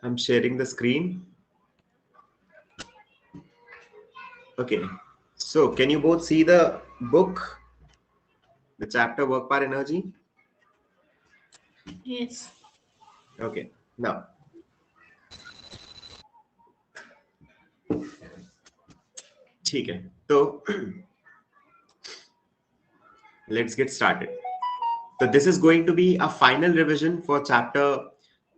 I'm sharing the screen. Okay. So can you both see the book, the chapter Work Power Energy? Yes. Okay. Now, ठीक है. तो let's get started. So this is going to be a final revision for chapter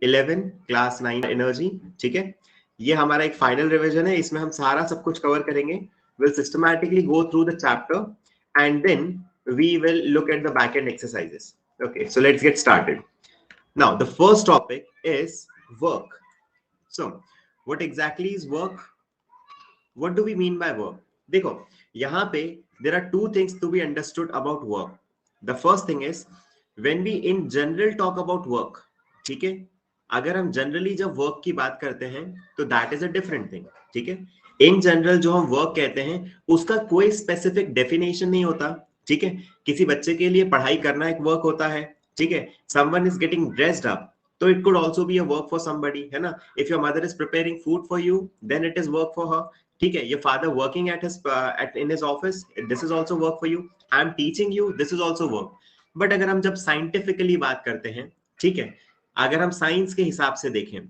11 class 9 energy. ठीक है, ये हमारा एक final revision है. इसमें हम सारा सब कुछ कवर करेंगे. We'll systematically go through the chapter and then we will look at the back end exercises. Okay, so let's get started. Now the first topic is work. So what exactly is work? What do we mean by work? देखो यहाँ पे there are two things to be understood about work. The first thing is when we in general talk about work, ठीक है, अगर हम generally जब work की बात करते हैं तो that is a different thing. ठीक है, इन जनरल जो हम वर्क कहते हैं उसका कोई स्पेसिफिक डेफिनेशन नहीं होता. ठीक है, किसी बच्चे के लिए पढ़ाई करना एक वर्क होता है. ठीक है, someone is getting dressed up, तो it could also be a work for somebody, है ना. If your mother is preparing food for you then it is work for her. ठीक है, your father working at his in his office, this is also work for you. I am teaching you, this is also work. But अगर हम जब scientifically बात करते हैं, ठीक है, अगर हम साइंस के हिसाब से देखें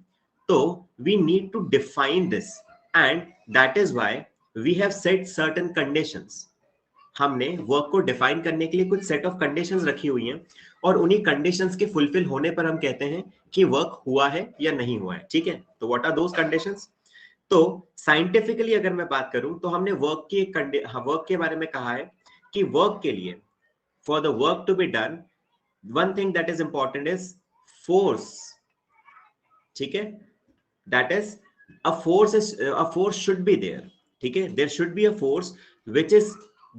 तो we need to define this and that is why we have set certain conditions. हमने वर्क को डिफाइन करने के लिए कुछ सेट ऑफ कंडीशंस रखी हुई हैं और उन्हीं कंडीशंस के फुलफिल होने पर हम कहते हैं कि वर्क हुआ है या नहीं हुआ है. ठीक है, तो व्हाट आर दोस कंडीशंस? तो साइंटिफिकली अगर मैं बात करूं तो हमने वर्क की एक वर्क के बारे में कहा है कि वर्क के लिए for the work to be done, one thing that is important is force. ठीक है, that is a force should be there. ठीक है, there should be a force which is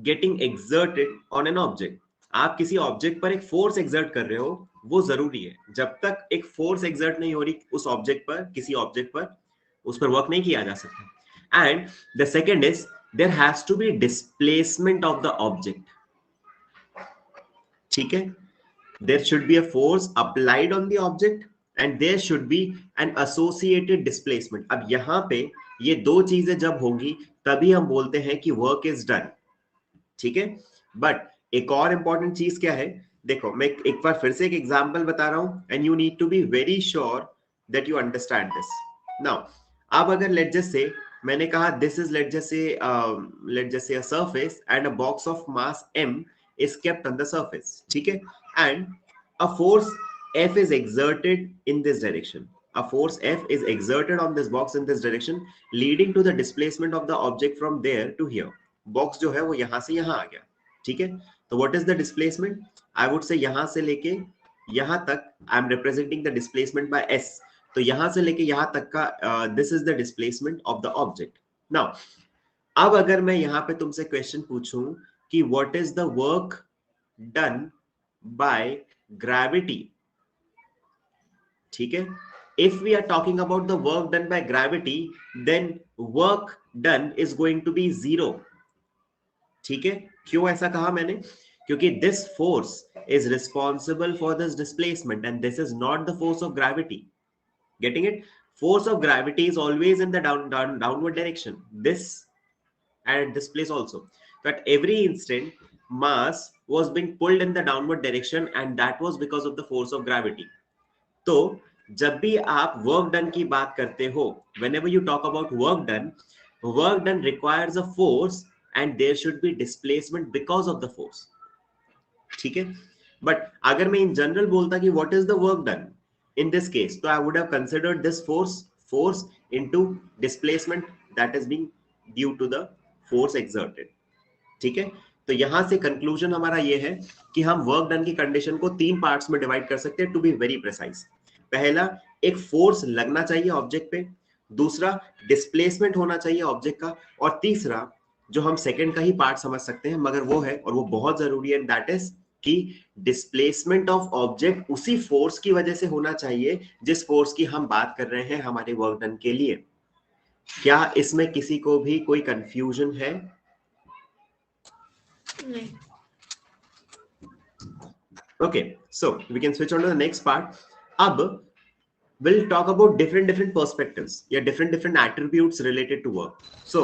getting exerted on an object. आप किसी object पर एक force exert कर रहे हो, वो जरूरी है. जब तक एक फोर्स एक्सर्ट नहीं हो रही उस ऑब्जेक्ट पर, किसी ऑब्जेक्ट पर, उस पर वर्क नहीं किया जा सकता. And the second is there has to be displacement of the object. ठीक है, there should be a force applied on the object and there should be an associated displacement. अब यहां पे ये दो चीजें जब होंगी तभी हम बोलते हैं कि वर्क इज डन. ठीक है, बट एक और इंपॉर्टेंट चीज क्या है, देखो मैं एक बार फिर से एक एग्जांपल बता रहा हूं and you need to be very sure that you understand this. Now अब अगर लेट जस्ट से मैंने कहा दिस इज लेट जस्ट से a surface and a box of mass m is kept on the surface. ठीक है, and a force F is exerted in this direction. A force F is exerted on this box in this direction, leading to the displacement of the object from there to here. Box जो है वो यहां से यहां आ गया. ठीक है, तो what is the displacement? I would say यहां से लेके यहां तक I am representing the displacement by S. तो यहां से लेके यहां तक का this is the displacement of the object. Now अब अगर मैं यहां पे तुमसे क्वेश्चन पूछूं कि what is the work done by gravity. ठीक है, if we are talking about the work done by gravity then work done is going to be zero. ठीक है, क्यों ऐसा कहा मैंने? क्योंकि this force is responsible for this displacement and this is not the force of gravity. Getting it? Force of gravity is always in the downward direction, this and this place also. At every instant mass was being pulled in the downward direction and that was because of the force of gravity. तो जब भी आप work done की बात करते हो, whenever you talk about work done requires a force and there should be displacement because of the force. ठीक है, but अगर मैं in general बोलता कि what is the work done in this case, तो I would have considered this force into displacement that is being due to the force exerted. ठीक है, तो यहां से कंक्लूजन हमारा ये है कि हम वर्क डन की कंडीशन को तीन पार्ट्स में डिवाइड कर सकते हैं टू बी वेरी प्रिसाइज. पहला, एक फोर्स लगना चाहिए ऑब्जेक्ट पे. दूसरा, डिस्प्लेसमेंट होना चाहिए ऑब्जेक्ट का. और तीसरा, जो हम सेकंड का ही पार्ट समझ सकते हैं मगर वो है और वो बहुत जरूरी है, दैट इज कि डिस्प्लेसमेंट ऑफ ऑब्जेक्ट उसी फोर्स की वजह से होना चाहिए जिस फोर्स की हम बात कर रहे हैं हमारे वर्क डन के लिए. क्या इसमें किसी को भी कोई कंफ्यूजन है? नहीं. Okay, so we can switch on to the next part. अब we'll talk about different perspectives या different attributes related to work. So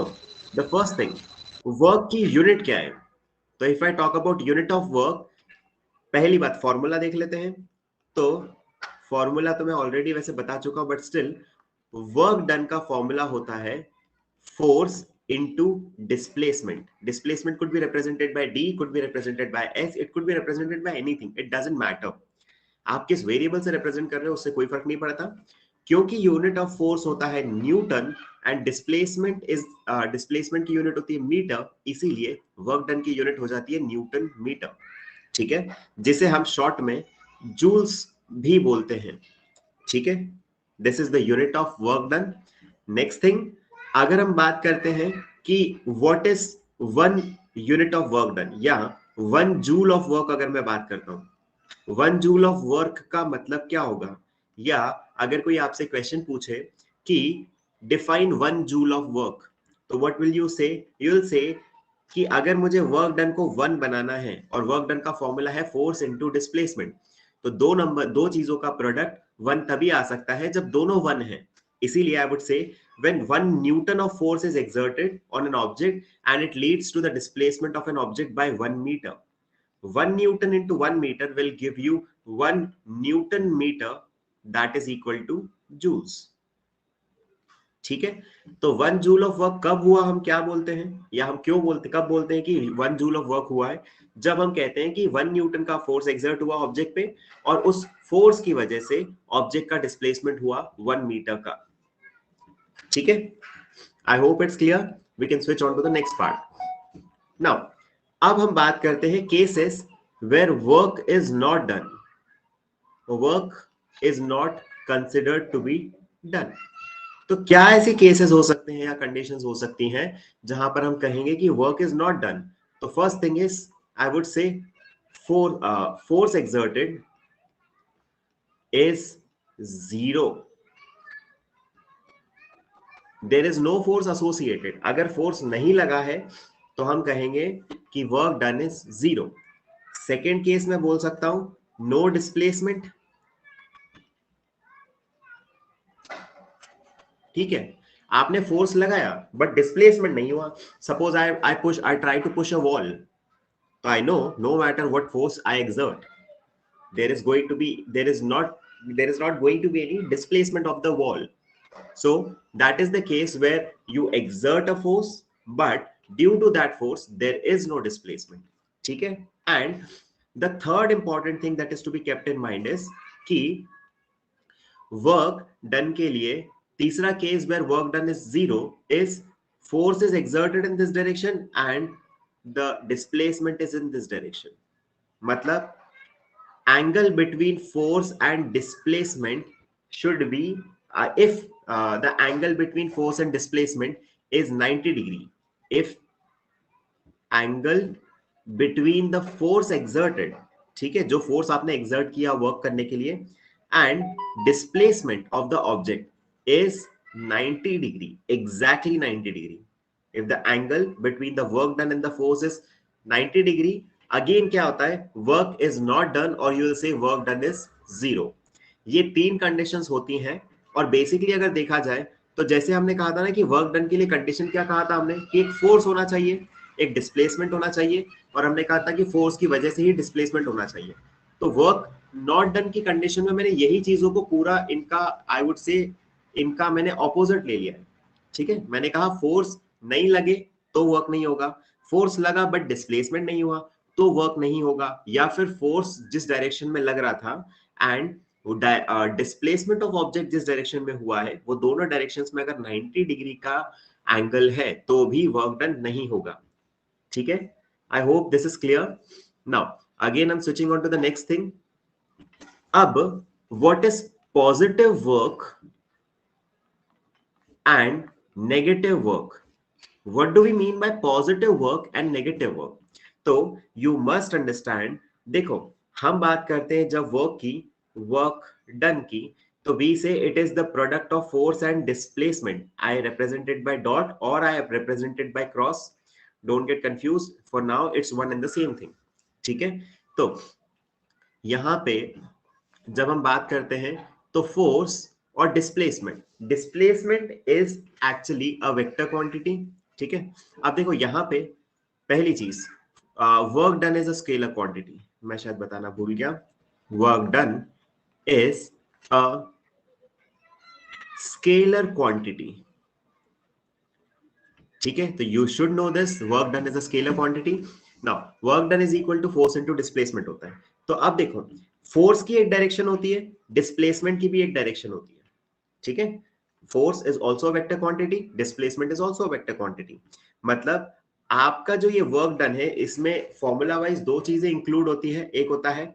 the first thing, work की unit क्या है? तो if I talk about unit of work, पहली बात formula देख लेते हैं. तो फॉर्मूला तो मैं ऑलरेडी वैसे बता चुका हूं, बट स्टिल वर्क डन का फॉर्मूला होता है force into displacement. Displacement could be represented by D, could be represented by S, it could be represented by anything. It doesn't matter. आप किस वेरिएबल से रिप्रेजेंट कर रहे हो उससे कोई फर्क नहीं पड़ता, क्योंकि यूनिट ऑफ फोर्स होता है न्यूटन एंड डिस्प्लेसमेंट की यूनिट होती है मीटर, इसीलिए वर्क डन की यूनिट हो जाती है न्यूटन मीटर. ठीक है, जिसे हम शॉर्ट में जूल्स भी बोलते हैं. ठीक है, this is the unit of work done. Next thing, अगर हम बात करते हैं कि what is one unit of work done या 1 जूल ऑफ वर्क, अगर मैं बात करता हूं 1 जूल ऑफ वर्क का मतलब क्या होगा, या अगर कोई आपसे क्वेश्चन पूछे कि डिफाइन 1 जूल ऑफ वर्क, तो व्हाट विल यू से? यू विल से कि अगर मुझे वर्क डन को 1 बनाना है और वर्क डन का फॉर्मूला है फोर्स इनटू डिस्प्लेसमेंट, तो दो चीजों का प्रोडक्ट 1 तभी आ सकता है जब दोनों 1 है. इसीलिए आई वुड से when 1 newton of force is exerted on an object and it leads to the displacement of an object by 1 meter, 1 newton into 1 meter will give you 1 newton meter, that is equal to joules. ठीक है, तो 1 joule of work कब हुआ, हम क्या बोलते हैं, या हम क्यों बोलते, कब बोलते हैं कि 1 जूल ऑफ वर्क हुआ है? जब हम कहते हैं कि 1 न्यूटन का फोर्स एक्सर्ट हुआ ऑब्जेक्ट पे और उस फोर्स की वजह से ऑब्जेक्ट का डिस्प्लेसमेंट हुआ 1 मीटर का. ठीक है, I hope it's clear. We can switch on to the next part. Now अब हम बात करते हैं cases where work is not done, work is not considered to be done. तो क्या ऐसे केसेस हो सकते हैं या कंडीशंस हो सकती हैं जहां पर हम कहेंगे कि वर्क इज नॉट डन? तो first thing is, I would say force exerted is 0. There is no force associated. अगर फोर्स नहीं लगा है तो हम कहेंगे कि work done is 0. Second case में बोल सकता हूं नो डिस्प्लेसमेंट. ठीक है, आपने फोर्स लगाया बट डिस्प्लेसमेंट नहीं हुआ. Suppose I try to push a wall, तो I no matter what force I exert, there is not going to be any displacement of the wall. So that is the case where you exert a force, but due to that force there is no displacement. ठीक है, and the third important thing that is to be kept in mind is कि work done के लिए तीसरा case where work done is 0 is force is exerted in this direction and the displacement is in this direction. मतलब angle between force and displacement should be if the angle between force and displacement is 90 degree, if angle between the force exerted, ठीक है, जो force आपने exert किया work करने के लिए, and displacement of the object is 90 degree, exactly 90 degree. If the angle between the work done and the force is 90 degree, again क्या होता है, work is not done or you will say work done is 0. ये 3 conditions होती हैं. और basically अगर देखा जाए तो जैसे हमने कहा था ना कि वर्क डन के लिए कंडीशन क्या कहा था हमने, कि एक फोर्स होना चाहिए, एक डिस्प्लेसमेंट होना चाहिए, और हमने कहा था कि फोर्स की वजह से ही डिस्प्लेसमेंट होना चाहिए. तो वर्क नॉट डन की कंडीशन में मैंने यही चीजों को पूरा इनका आई वुड से इनका मैंने ऑपोजिट ले लिया है. ठीक है, मैंने कहा फोर्स नहीं लगे तो वर्क नहीं होगा, फोर्स लगा बट डिस्प्लेसमेंट नहीं हुआ तो वर्क नहीं होगा, या फिर फोर्स जिस डायरेक्शन में लग रहा था एंड डिस्प्लेसमेंट ऑफ ऑब्जेक्ट जिस डायरेक्शन में हुआ है वो दोनों डायरेक्शंस में अगर 90 डिग्री का एंगल है तो भी वर्क डन नहीं होगा. ठीक है, I hope this is clear. Now again I am switching on to the next thing. अब what is positive work and negative work? What do we mean by positive work and negative work? तो you must understand, देखो हम बात करते हैं जब work की, work done की, तो we say it is the product of force and displacement. I represented by dot or I have represented by cross. Don't get confused. For now, it's one and the same thing. ठीक है, तो यहां पे जब हम बात करते हैं तो फोर्स और displacement is actually a vector quantity, ठीक है। अब देखो यहाँ पे पहली चीज, work done is a scalar quantity, मैं शायद बताना भूल गया, work done is a scalar quantity, ठीक है। तो you should know this, work done is a scalar quantity. Now work done is equal to force into displacement होता है। तो अब देखो, फोर्स की एक डायरेक्शन होती है, डिस्प्लेसमेंट की भी एक डायरेक्शन होती है, ठीक है। Force is also vector quantity, displacement is also vector quantity. मतलब आपका जो ये वर्क डन है, इसमें फॉर्मूला वाइज दो चीजें इंक्लूड होती है, एक होता है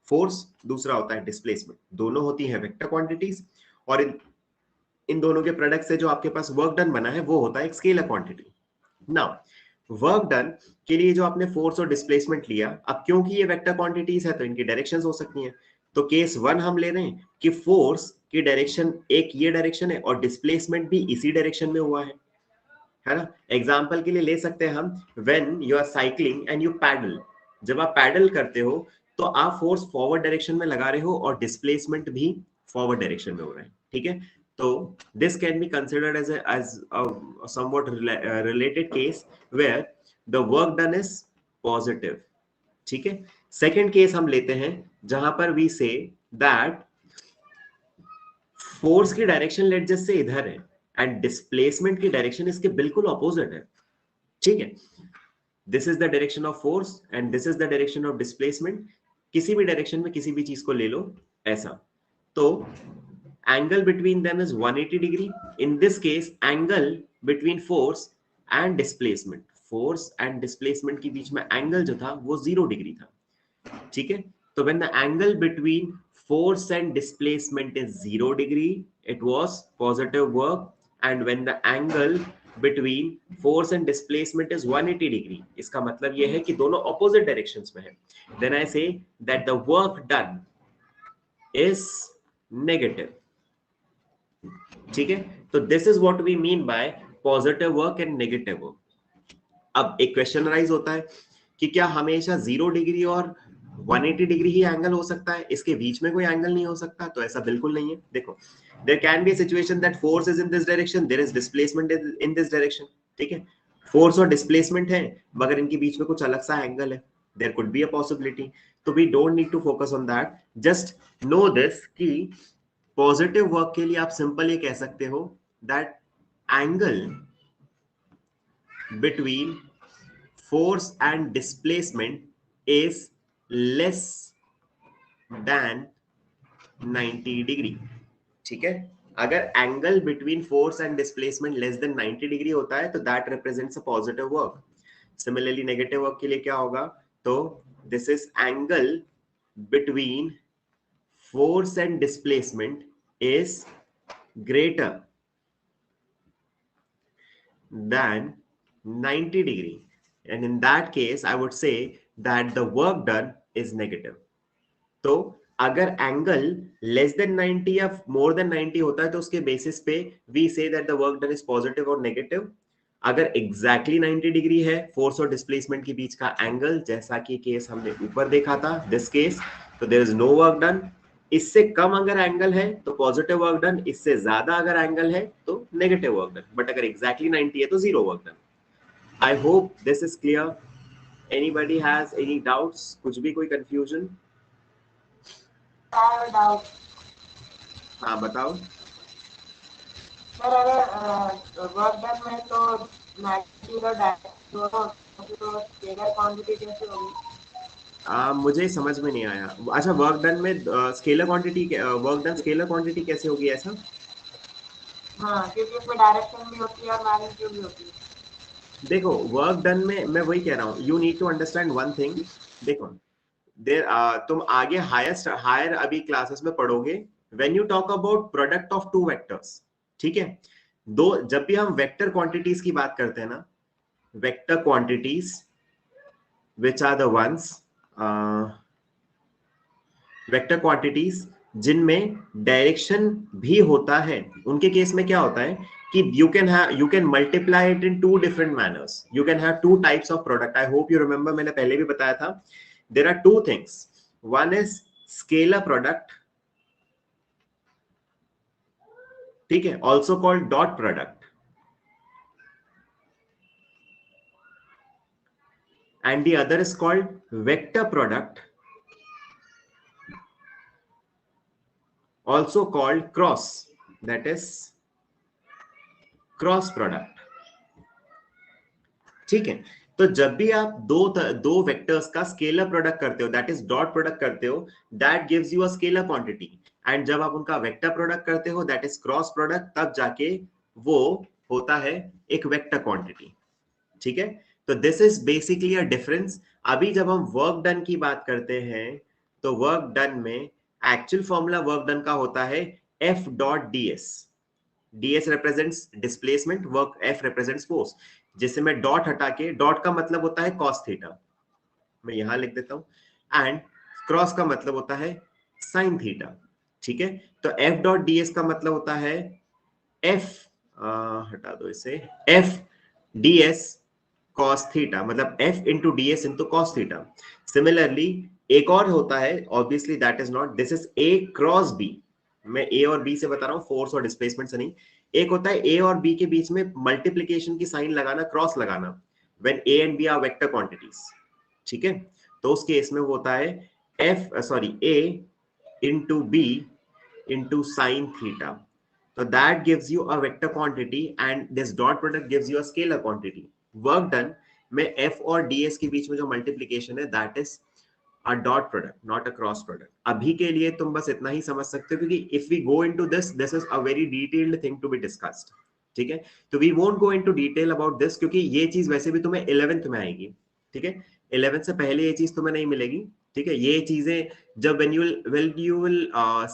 फोर्स, दूसरा होता है डिस्प्लेसमेंट, दोनों होती है वेक्टर क्वांटिटीज। और इन दोनों के प्रोडक्ट से जो आपके पास वर्क डन बना है वो होता है एक scalar quantity. Now work done के लिए जो आपने फोर्स और डिस्प्लेसमेंट लिया, अब क्योंकि ये वेक्टर क्वांटिटीज है तो इनकी डायरेक्शंस हो सकती हैं। तो केस वन हम ले रहे हैं कि फोर्स की डायरेक्शन एक ये डायरेक्शन है और डिस्प्लेसमेंट भी इसी डायरेक्शन में हुआ है ना। एग्जांपल के लिए ले सकते हैं हम, when you are cycling and you pedal, जब आप पैडल करते हो तो आप फोर्स फॉरवर्ड डायरेक्शन में लगा रहे हो और डिस्प्लेसमेंट भी फॉरवर्ड डायरेक्शन में हो रहा है, ठीक है। तो this can be considered as a somewhat related case where the work done is positive, ठीक है। सेकेंड केस हम लेते हैं जहां पर we say that फोर्स की डायरेक्शन लेट जस्ट से इधर है एंड डिस्प्लेसमेंट की डायरेक्शन इसके बिल्कुल ऑपोजिट है, ठीक है। This is the direction of force and this is the direction of displacement. किसी भी डायरेक्शन में किसी भी चीज को ले लो ऐसा, तो angle between them is 180 degree. In this case, angle between force and displacement के बीच में angle जो था वो 0 डिग्री था, ठीक है। तो when the angle between force and displacement is 0 degree, it was positive work, and when the angle between force and displacement is 180 degree, इसका मतलब ये है कि दोनों opposite directions में है, then I say that the work done is negative, ठीक है। तो this is what we mean by positive work and negative work. अब एक क्वेश्चन राइज होता है कि क्या हमेशा 0 डिग्री और 180 डिग्री ही एंगल हो सकता है, इसके बीच में कोई एंगल नहीं हो सकता? तो ऐसा बिल्कुल नहीं है। देखो, there can be a situation that force is in this direction, there is displacement in this direction, ठीक है। फोर्स और डिस्प्लेसमेंट है मगर इनके बीच में कुछ अलग सा एंगल है, there could be a possibility. तो we don't need to focus on that, just know this कि पॉजिटिव वर्क के लिए आप सिंपल ये कह सकते हो that angle between force and displacement is less than 90 degree, ठीक है। अगर angle between force and displacement less than 90 degree होता है तो that represents a positive work. Similarly negative work के लिए क्या होगा? तो this is angle between force and displacement is greater than 90 degree, and in that case I would say that the work done is negative. तो अगर angle less than 90 या more than 90 होता है तो उसके बेसिस पे we say that the work done is positive और negative. अगर एग्जैक्टली 90 डिग्री है फोर्स और डिस्प्लेसमेंट के बीच का एंगल, जैसा कि केस हमने ऊपर देखा था दिस केस, तो there is no work done. इससे कम अगर एंगल है तो पॉजिटिव वर्क डन, इससे ज्यादा अगर एंगल है तो नेगेटिव वर्क डन, बट अगर एग्जैक्टली 90 है तो zero work done. I hope this is clear. Anybody has any doubts? कुछ भी कोई कंफ्यूजन? हाँ बताओ। सर अगर वर्क डन में तो नेगेटिव और दोनों तो स्केलर क्वांटिटी कैसे होगी? मुझे समझ में नहीं आया। अच्छा, वर्क डन में scalar quantity, work done scalar quantity कैसे होगी ऐसा? हाँ, क्योंकि उसमें डायरेक्शन भी होती है और मैग्नीट्यूड भी होती है। देखो, वर्क डन में मैं वही कह रहा हूँ, you need to understand one thing. देखो, देर तुम आगे हायर अभी क्लासेस में पढ़ोगे, when you talk about product of two vectors, ठीक है। दो, जब भी हम वेक्टर क्वांटिटीज की बात करते हैं ना, vector quantities which are the ones, vector quantities जिनमें डायरेक्शन भी होता है, उनके केस में क्या होता है कि you can multiply it in two different manners. You can have two types of product. I hope you remember, मैंने पहले भी बताया था, there are two things. One is scalar product ठीक है, also called dot product, and the other is called vector product, also called cross, that is cross product. ठीक है, तो जब भी आप दो वेक्टर्स का स्केलर प्रोडक्ट करते हो, दैट इज डॉट प्रोडक्ट करते हो, that gives you a scalar quantity, and जब आप उनका वेक्टर प्रोडक्ट करते हो, दैट इज क्रॉस प्रोडक्ट, तब जाके वो होता है एक वेक्टर क्वांटिटी। ठीक है, तो this is basically a difference. अभी जब हम वर्क डन की बात करते हैं, तो वर्क डन में एक्चुअल फॉर्मूला वर्क डन का होता है F dot D S. ds represents displacement, work f represents force, जिसे मैं डॉट हटा के, डॉट का मतलब होता है cos थीटा, मैं यहां लिख देता हूं, एंड क्रॉस का मतलब होता है sin थीटा। ठीक है, तो f डॉट ds का मतलब होता है f, हटा दो इसे, f ds cos थीटा, मतलब f into ds into cos theta. Similarly एक और होता है, obviously that is not, this is a cross b, मैं ए और बी से बता रहा हूं, फोर्स और डिस्प्लेसमेंट से नहीं। एक होता है ए और बी के बीच में मल्टीप्लीकेशन की साइन लगाना, क्रॉस लगाना, when a and b are vector quantities. ठीक है, तो उस केस में वो होता है F sorry a into b into sine theta, तो that gives you a vector quantity and this dot product gives you a scalar quantity. Work done में एफ और डीएस के बीच में जो मल्टीप्लीकेशन है, that is a dot product, not a cross product। अभी के लिए तुम बस इतना ही समझ सकते हो, क्योंकि if we go into this, this is a very detailed thing to be discussed। ठीक है, तो we won't go into detail about this, क्योंकि ये चीज वैसे भी तुम्हें 11th में आएगी। ठीक है, 11th से पहले ये चीज तुम्हें नहीं मिलेगी। ठीक है, ये चीजें जब when you will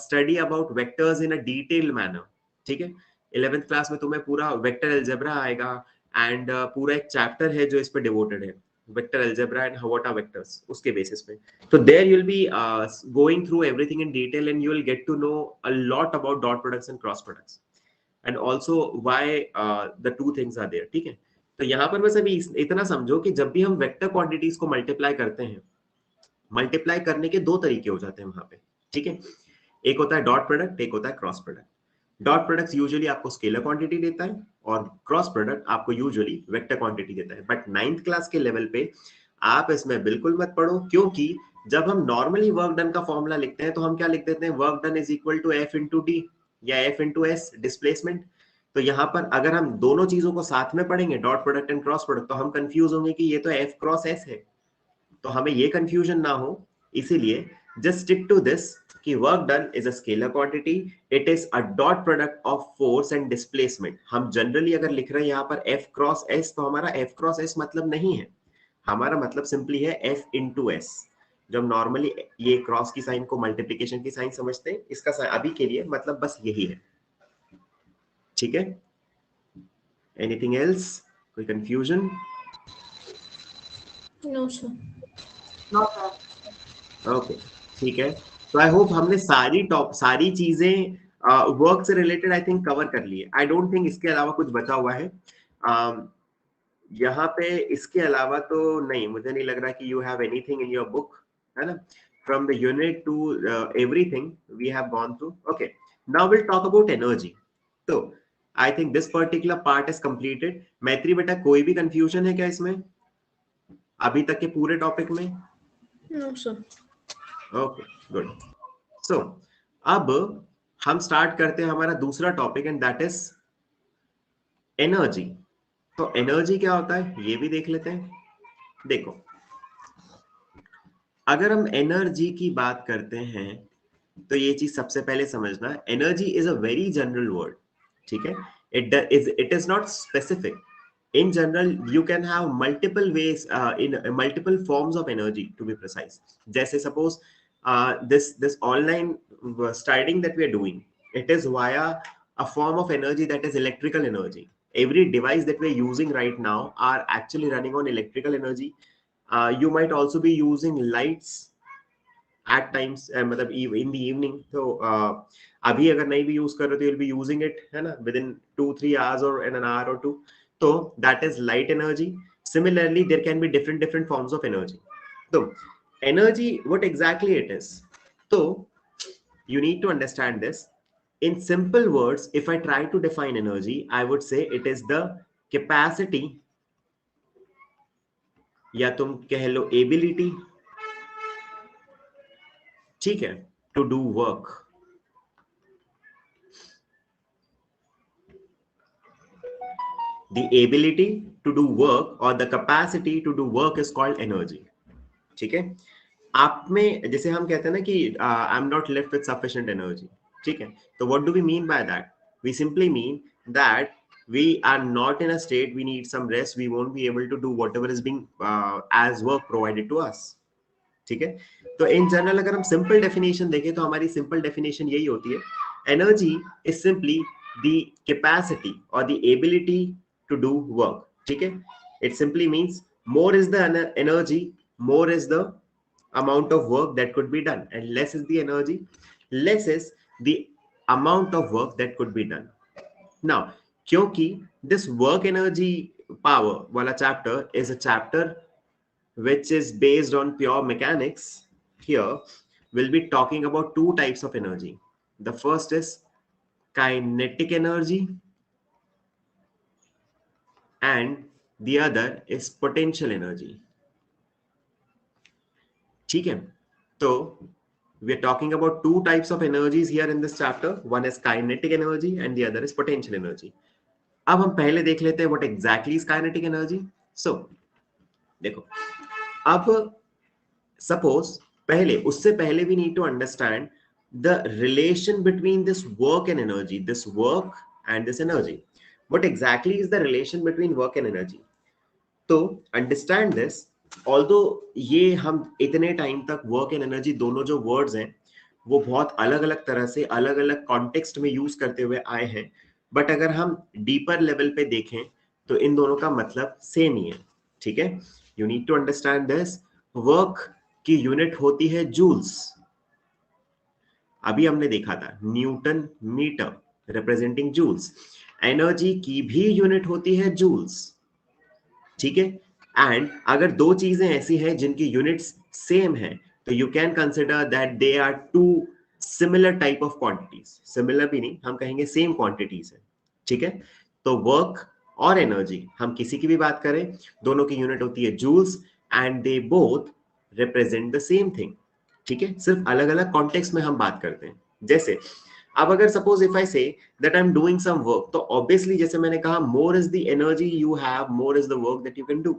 study about vectors in a detailed manner, ठीक है, 11th क्लास में तुम्हें पूरा वेक्टर अलजेब्रा आएगा, एंड पूरा एक चैप्टर है जो इस पे डिवोटेड है, vector algebra and what are vectors, उसके बेसिस पे। So there you'll be going through everything in detail, and you will get to know a lot about dot products and cross products, and also why the two things are there। ठीक है, तो यहाँ पर बस अभी इतना समझो कि जब भी हम वेक्टर क्वांटिटीज को मल्टीप्लाई करते हैं, मल्टीप्लाई करने के दो तरीके हो जाते हैं वहां पे। ठीक है, एक होता है डॉट प्रोडक्ट, एक होता है cross product. Dot product usually आपको स्केलर क्वांटिटी देता है, और क्रॉस प्रोडक्ट आपको यूजुअली वेक्टर क्वांटिटी देता है। बट 9th क्लास के लेवल पे आप इसमें बिल्कुल मत पढ़ो, क्योंकि जब हम नॉर्मली वर्क डन का फॉर्मूला लिखते हैं, तो हम क्या लिख देते हैं, work done is equal to F into D या एफ इंटू एस डिस्प्लेसमेंट। तो यहाँ पर अगर हम दोनों चीजों को साथ में पढ़ेंगे, dot product and cross product, तो हम कंफ्यूज होंगे कि ये तो एफ क्रॉस एस है, तो हमें ये कंफ्यूजन ना हो, इसीलिए जस्ट स्टिक टू दिस कि work done is a scalar quantity, it is a dot product of force and displacement. हम जनरली अगर लिख रहे हैं यहाँ पर एफ क्रॉस एस, तो हमारा एफ क्रॉस एस मतलब नहीं है, हमारा मतलब सिंपली है एफ इंटू एस। जब नॉर्मली ये क्रॉस की साइन को मल्टीप्लीकेशन की साइन समझते हैं, इसका अभी के लिए मतलब बस यही है। ठीक है, एनीथिंग एल्स, कोई confusion? No sir. No sir. Okay, ठीक है, तो आई होप हमने सारी चीजें वर्क से रिलेटेड आई थिंक कवर कर ली है। आई डोंट थिंक इसके अलावा कुछ बचा हुआ है यहाँ पे। इसके अलावा तो नहीं, मुझे नहीं लग रहा कि you have anything in your book, है ना। From the unit to everything we have gone through. Okay, now will talk about energy. तो I think this particular part is completed. Maitri बेटा, कोई भी कंफ्यूजन है क्या इसमें अभी तक के पूरे टॉपिक में? No sir. Okay, good. So अब हम स्टार्ट करते हैं हमारा दूसरा topic, and that is energy. तो एनर्जी क्या होता है ये भी देख लेते हैं। देखो, अगर हम एनर्जी की बात करते हैं, तो ये चीज सबसे पहले समझना, energy is a very general word. ठीक है, it is not specific. in general you can have multiple ways in multiple forms of energy, to be precise। जैसे suppose this online studying that we are doing, it is via a form of energy that is electrical energy। every device that we are using right now are actually running on electrical energy। you might also be using lights at times, मतलब in the evening। तो अभी अगर नहीं भी use कर रहे तो you'll be using it, है ना, within 2-3 hours or in an hour or two। तो that is light energy। Similarly there can be different forms of energy। तो energy, what exactly it is? तो you need to understand this। In simple words, if I try to define energy, I would say it is the capacity, या तुम कह लो ability, ठीक है, to do work. The ability to do work or the capacity to do work is called energy. ठीक है. आप में जैसे हम कहते हैं ना कि I am not left with sufficient energy, ठीक है, तो what do we mean by that? We simply mean that we are not in a state, we need some rest, we won't be able to do whatever is being as work provided to us. ठीक है. तो in general अगर हम simple definition देखें तो हमारी simple definition यही होती है, energy is simply the capacity और the ability to do work. ठीक है. It simply means more is the energy, more is the amount of work that could be done, and less is the energy, less is the amount of work that could be done. Now, क्योंकि this work energy power वाला chapter is a chapter which is based on pure mechanics, here we'll be talking about two types of energy. The first is kinetic energy and the other is potential energy. ठीक है. तो we are talking about two types of energies here in this chapter. One is kinetic energy and the other is potential energy. अब हम पहले देख लेते हैं what exactly is kinetic energy. So देखो, अब suppose पहले, उससे पहले we need to understand the relation between this work and energy, this work and this energy. What exactly is the relation between work and energy? तो understand this, although ये हम इतने time तक वर्क एंड एनर्जी दोनों जो words हैं वो बहुत अलग अलग तरह से अलग अलग कॉन्टेक्स्ट में यूज करते हुए आए हैं, बट अगर हम डीपर लेवल पे देखें तो इन दोनों का मतलब सेम ही है. ठीक है. You need to understand this. Work की यूनिट होती है जूल्स. अभी हमने देखा था newton metre representing joules. Energy की भी यूनिट होती है जूल्स. ठीक है. एंड अगर दो चीजें ऐसी हैं जिनकी यूनिट्स सेम है तो you can consider that they are two similar type of quantities. Similar भी नहीं, हम कहेंगे सेम क्वांटिटीज है. ठीक है. तो वर्क और एनर्जी हम किसी की भी बात करें, दोनों की यूनिट होती है joules and they both represent the same thing. ठीक है. सिर्फ अलग अलग कॉन्टेक्स्ट में हम बात करते हैं. जैसे अब अगर suppose if I say that I am doing some work, तो ऑब्वियसली जैसे मैंने कहा more is the energy you have, more is the work that you can do,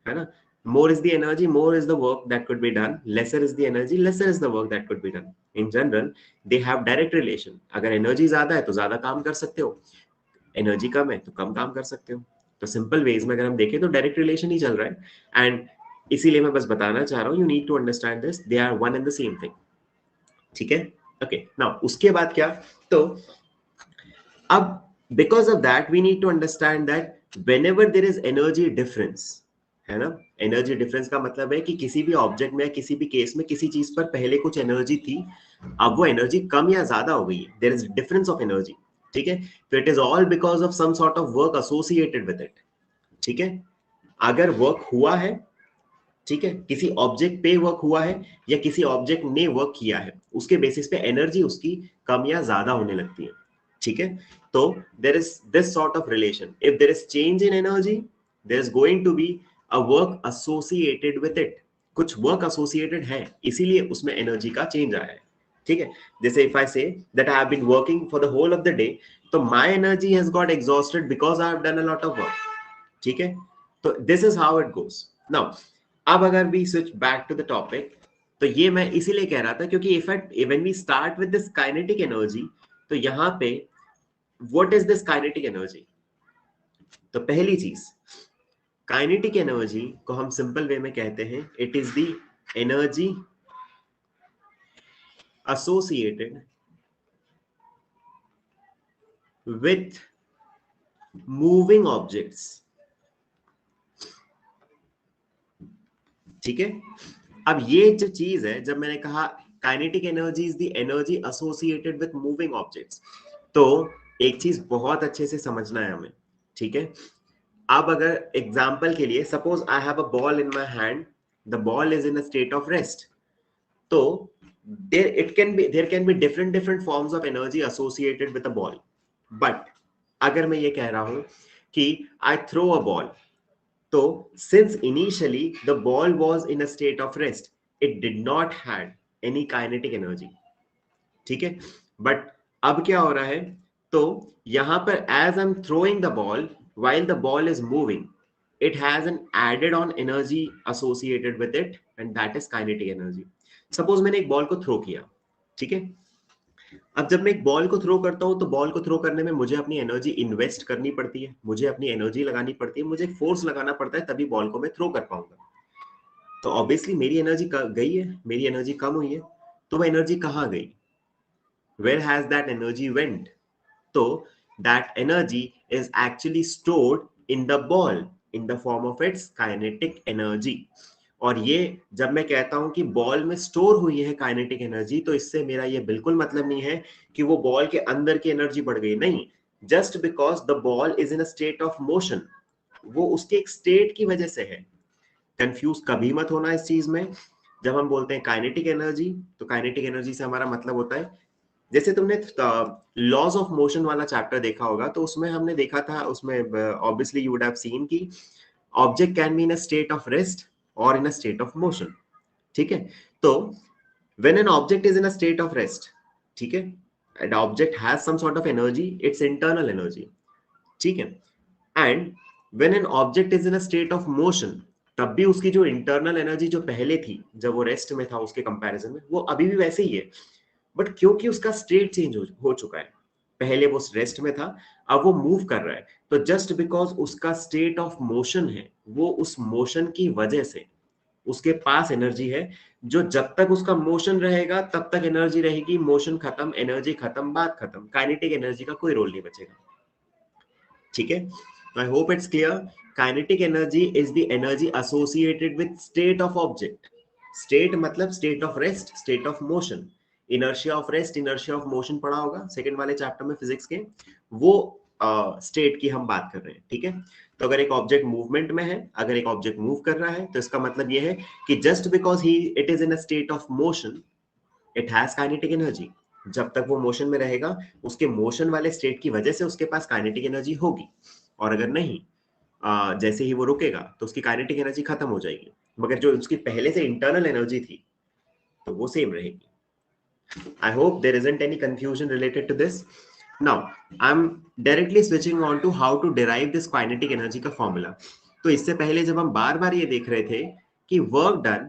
है ना. More is the energy, more is the work that could be done. Lesser is the energy, lesser is the work that could be done. In general they have direct relation. अगर energy ज्यादा है तो ज्यादा काम कर सकते हो, energy कम है तो कम काम कर सकते हो. तो सिंपल वेज में अगर हम देखें तो डायरेक्ट रिलेशन ही चल रहा है. एंड इसीलिए मैं बस बताना चाह रहा हूं, you need to understand this, they are one and the same thing. ठीक है. ओके. नाउ उसके बाद क्या, तो अब because of that we need to understand that whenever there is energy difference, है ना. एनर्जी डिफरेंस का मतलब है कि किसी भी ऑब्जेक्ट में, किसी भी केस में, किसी चीज पर पहले कुछ एनर्जी थी, अब वो एनर्जी कम या ज्यादा हो गई है. There is difference of energy. ठीक है. तो it is all because of some sort of work associated with it. ठीक है. अगर वर्क हुआ है, ठीक है, किसी ऑब्जेक्ट पे वर्क हुआ है या किसी ऑब्जेक्ट ने वर्क किया है, उसके बेसिस पे एनर्जी उसकी कम या ज्यादा होने लगती है. ठीक है. तो there is this sort of relation. If there is change in energy, there is going to be a work associated with it. कुछ वर्क एसोसिएटेड है, इसीलिए उसमें एनर्जी का चेंज आया है. ठीक है. जैसे if I say that I have been working for the whole of the day, तो my energy has got exhausted because I have done a lot of work. ठीक है. तो this is how it goes. Now अब अगर we switch back to the topic, तो ये मैं इसीलिए कह रहा था क्योंकि effect when we start with this kinetic energy, तो यहां पे what is this kinetic energy. तो पहली चीज, काइनेटिक एनर्जी को हम सिंपल वे में कहते हैं it is the energy associated with moving objects. ठीक है. अब ये जो चीज है, जब मैंने कहा kinetic energy is the energy associated with moving objects, तो एक चीज बहुत अच्छे से समझना है हमें. ठीक है. अब अगर एग्जांपल के लिए suppose I have a ball in my hand, the ball is in a state of rest, तो there can be different forms of energy associated with a ball. But अगर मैं ये कह रहा हूं कि I throw a ball, तो since initially the ball was in a state of rest, it did not had any kinetic energy. ठीक है, बट अब क्या हो रहा है, तो यहां पर as I'm throwing the ball while the ball is moving, it has an added on energy associated with it, and that is kinetic energy. Suppose मैंने एक बॉल को थ्रो किया, ठीक है, अब जब मैं एक बॉल को थ्रो करता हूं तो बॉल को थ्रो करने में मुझे अपनी एनर्जी इन्वेस्ट करनी पड़ती है, मुझे अपनी एनर्जी लगानी पड़ती है, मुझे फोर्स लगाना पड़ता है, तभी बॉल को मैं थ्रो कर पाऊंगा. तो ऑब्वियसली मेरी एनर्जी गई है, मेरी एनर्जी कम हुई है, तो वो एनर्जी कहां गई? Where has that energy went? So that energy is actually stored in the ball in the form of its kinetic energy. और ये जब मैं कहता हूं कि बॉल में स्टोर हुई है काइनेटिक एनर्जी, तो इससे मेरा ये बिल्कुल मतलब नहीं है कि वो बॉल के अंदर की एनर्जी बढ़ गई, नहीं. Just because the ball is in a state of motion, वो उसके एक स्टेट की वजह से है. कंफ्यूज कभी मत होना इस चीज में. जब हम बोलते हैं काइनेटिक एनर्जी, तो काइनेटिक एनर्जी से हमारा मतलब होता है, जैसे तुमने लॉज ऑफ मोशन वाला चैप्टर देखा होगा, तो उसमें हमने देखा था, उसमें obviously you would have seen कि object can be in a state of rest और in a state of motion. ठीक है, तो when an object is in a state of rest, ठीक है, and object has some sort of energy, it's internal energy. ठीक है, and when an object is in a state of motion, तब भी उसकी जो इंटरनल एनर्जी जो पहले थी जब वो रेस्ट में था, उसके कंपैरिजन में वो अभी भी वैसे ही है. बट क्योंकि उसका स्टेट चेंज हो चुका है, पहले वो रेस्ट में था, अब वो मूव कर रहा है, तो जस्ट बिकॉज उसका स्टेट ऑफ मोशन है, वो उस मोशन की वजह से उसके पास एनर्जी है, जो जब तक उसका मोशन रहेगा तब तक एनर्जी रहेगी, मोशन खत्म, एनर्जी खत्म, बात खत्म, काइनेटिक एनर्जी का कोई रोल नहीं बचेगा. ठीक है, I hope it's clear. Kinetic energy is the energy associated with state of object. State मतलब state of rest, state of motion. Inertia of rest, inertia of motion पढ़ा होगा सेकंड वाले चैप्टर में फिजिक्स के, वो स्टेट की हम बात कर रहे हैं. ठीक है, तो अगर एक ऑब्जेक्ट मूवमेंट में है, अगर एक ऑब्जेक्ट मूव कर रहा है, तो इसका मतलब ये है कि just because he it is in a state of motion, it has kinetic energy. जब तक वो मोशन में रहेगा, उसके मोशन वाले स्टेट की वजह से उसके पास काइनेटिक एनर्जी होगी, और अगर नहीं, जैसे ही वो रुकेगा तो उसकी काइनेटिक एनर्जी खत्म हो जाएगी, मगर जो उसकी पहले से इंटरनल एनर्जी थी तो वो सेम रहेगी. I hope there isn't any confusion related to this. Now, I'm directly switching on to how to derive this kinetic energy का formula. तो इससे पहले जब हम बार बार ये देख रहे थे कि work done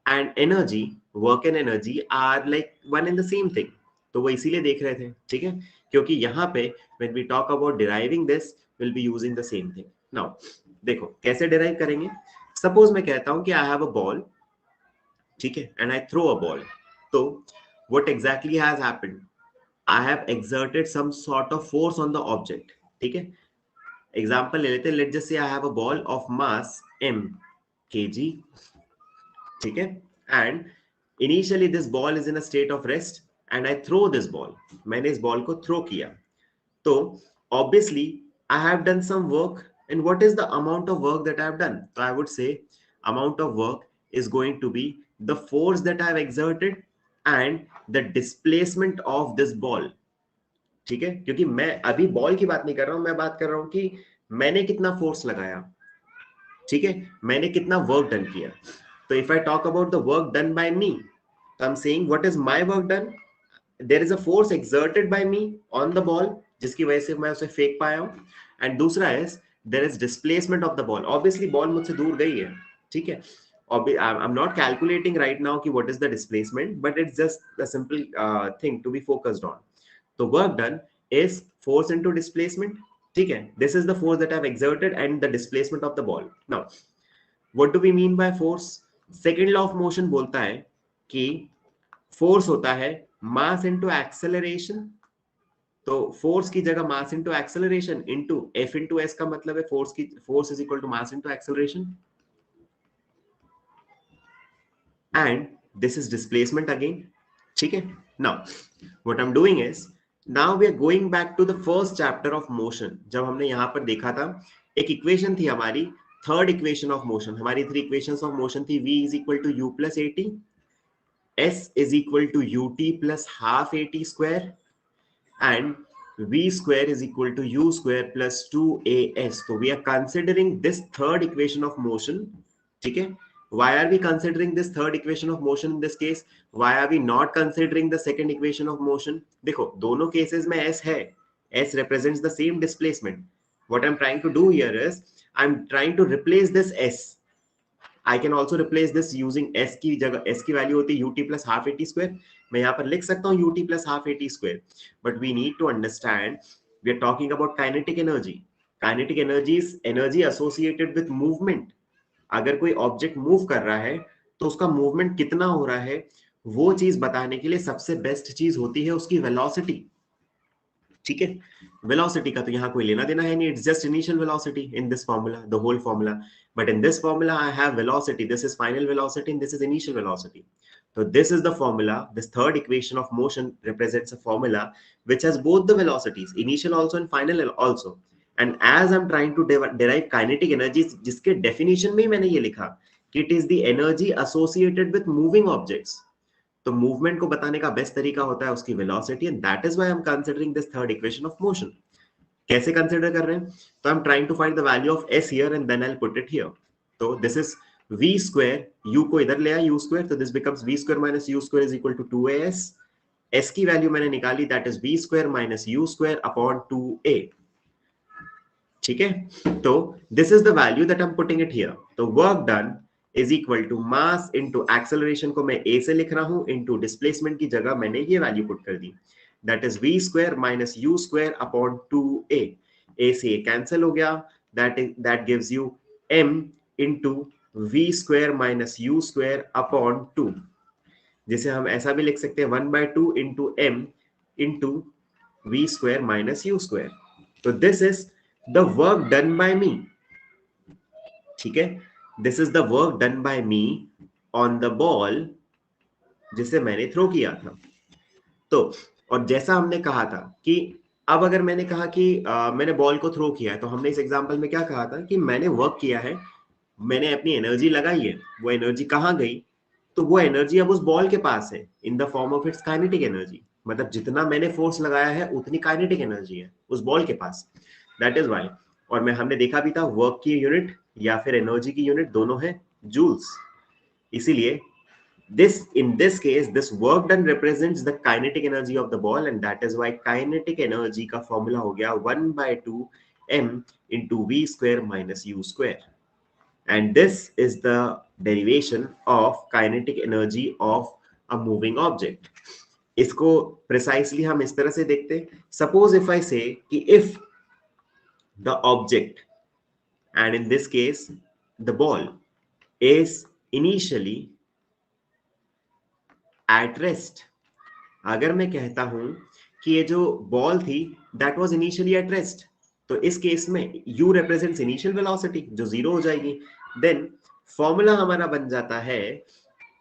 and energy, work and energy are like one and the same thing, तो वो इसीलिए देख रहे थे. ठीक है, क्योंकि यहाँ पे when we talk about deriving this, we'll be using the same thing. Now, देखो कैसे derive करेंगे. Suppose मैं कहता हूँ कि I have a ball, ठीक है, and I throw a ball. तो what exactly has happened? I have exerted some sort of force on the object. ठीक है, एग्जाम्पल ले लेते हैं. Let just say I have a ball of mass m kg. ठीक है, and initially this ball is in a state of rest and I throw this ball. मैंने इस ball को थ्रो किया, तो obviously I have done some work, and what is the amount of work that I have done? तो I would say amount of work is going to be the force that I have exerted and the displacement of this ball. ठीक है, क्योंकि मैं अभी ball की बात नहीं कर रहा हूं, मैं बात कर रहा हूं कि मैंने कितना फोर्स लगाया. ठीक है, मैंने कितना वर्क डन किया. तो if I talk about the work done by me, तो I am saying what is my work done. There is a force exerted by me on the ball, जिसकी वजह से मैं उसे फेंक पाया हूं. एंड दूसरा is there is displacement of the ball. Obviously ball मुझसे दूर गई है. ठीक है, I'm not calculating right now कि what is the displacement, but it's just a simple thing to be focused on. So work done is force into displacement. ठीक है, this is the force that I've exerted and the displacement of the ball. Now, what do we mean by force? Second law of motion बोलता है कि force होता है mass into acceleration. तो force की जगह mass into acceleration into F into S का मतलब है force is equal to mass into acceleration. And this is displacement again. ठीक है, now what I'm doing is, now we are going back to the first chapter of motion. जब हमने यहां पर देखा था, एक इक्वेशन थी हमारी, थर्ड इक्वेशन ऑफ मोशन. हमारी थ्री इक्वेशंस ऑफ मोशन थी. v is equal to u plus at, S is equal to ut plus half at square and v square is equal to u square plus 2as. So we are considering this third equation of motion. ठीक है? Why are we considering this third equation of motion in this case? Why are we not considering the second equation of motion? देखो दोनों cases में s है. S represents the same displacement. What I'm trying to do here is I'm trying to replace this s. I can also replace this using s की जगह s की value होती है ut plus half at square. मैं यहाँ पर लिख सकता हूँ ut plus half at square. But we need to understand we are talking about kinetic energy. Kinetic energy is energy associated with movement. अगर कोई ऑब्जेक्ट मूव कर रहा है तो उसका मूवमेंट कितना हो रहा है वो चीज बताने के लिए सबसे बेस्ट चीज होती है उसकी वेलोसिटी. ठीक है? वेलोसिटी का तो यहाँ कोई लेना देना है नहीं. It's just initial velocity in this formula, the whole formula. But in this formula, I have velocity. This is final velocity and this is initial velocity. So this is the formula. This third equation of motion represents a formula which has both the velocities, initial also and final also. And as I'm trying to derive kinetic energy, जिसके definition में मैंने ये लिखा कि it is the energy associated with moving objects. तो movement को बताने का best तरीका होता है उसकी velocity, and that is why I'm considering this third equation of motion. कैसे कंसिडर कर रहे हैं? तो I am trying to find the value of s here and then I will put it here. तो this is v square, u को इधर ले आया u स्क्वायर, तो this becomes v square minus u square is equal to 2as. s की value मैंने निकाली, that is v square minus u square upon 2a. ठीक है? तो this is the value that I am putting it here. तो work done is equal to mass into acceleration को मैं a से लिख रहा हूं इनटू डिस्प्लेसमेंट की जगह मैंने ये वैल्यू पुट कर दी. That is v square minus u square upon 2a. A से a cancel हो गया. That gives you m into v square minus u square upon 2. जिसे हम ऐसा भी लिख सकते हैं 1 by 2 into m into v square minus u square. तो this is the work done by me. ठीक है? This is the work done by me on the ball जिसे मैंने थ्रो किया था. तो और जैसा हमने कहा था कि अब अगर मैंने कहा कि मैंने बॉल को थ्रो किया है, तो हमने इस एग्जांपल में क्या कहा था कि मैंने वर्क किया है, मैंने अपनी एनर्जी लगाई है, वो एनर्जी कहाँ गई? तो वो एनर्जी अब उस बॉल के पास है in the form of its kinetic energy. मतलब जितना मैंने फोर्स लगाया है उतनी काइनेटिक एनर्जी है उस बॉल के पास. That is why. और मैं हमने देखा भी था वर्क की यूनिट या फिर एनर्जी की यूनिट दोनों है जूल्स. इसीलिए in this case, this work done represents the kinetic energy of the ball, and that is why kinetic energy का formula हो गया 1 by 2 m into v square minus u square. And this is the derivation of kinetic energy of a moving object. इसको precisely हम इस तरह से देखते हैं. Suppose if I say कि if the object, and in this case the ball, is initially at rest. अगर मैं कहता हूं कि ये जो बॉल थी that was initially at rest, तो इस केस में u रिप्रेजेंट्स इनिशियल वेलोसिटी जो जीरो हो जाएगी. देन फॉर्मूला हमारा बन जाता है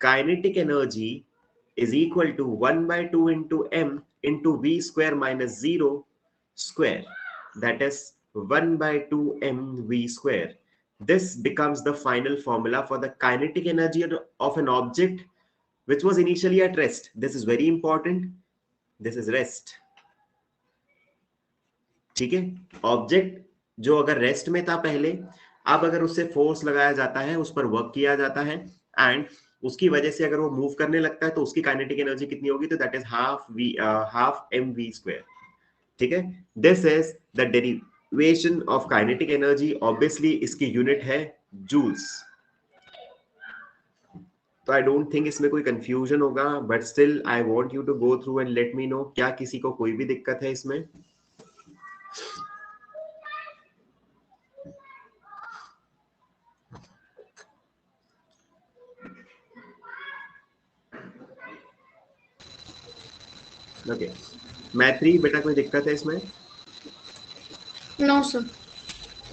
kinetic energy is equal to 1 by 2 into m into v square minus 0 square. That is 1 by 2 m v square. This becomes the final formula for the kinetic energy of an object which was initially at rest. This is very important. This is rest. ठीक है? Object जो अगर rest में था पहले, अब अगर उससे फोर्स लगाया जाता है, उस पर वर्क किया जाता है, एंड उसकी वजह से अगर वो मूव करने लगता है तो उसकी काइनेटिक एनर्जी कितनी होगी? तो that is half m v square. ठीक है? This is the derivation of kinetic energy. Obviously इसकी यूनिट है जूल्स. तो आई डोंट थिंक इसमें कोई कंफ्यूजन होगा, but still I want you to go through and let me know क्या किसी को कोई भी दिक्कत है इसमें. ओके, मैथ्री बेटा कोई दिक्कत है इसमें? No sir.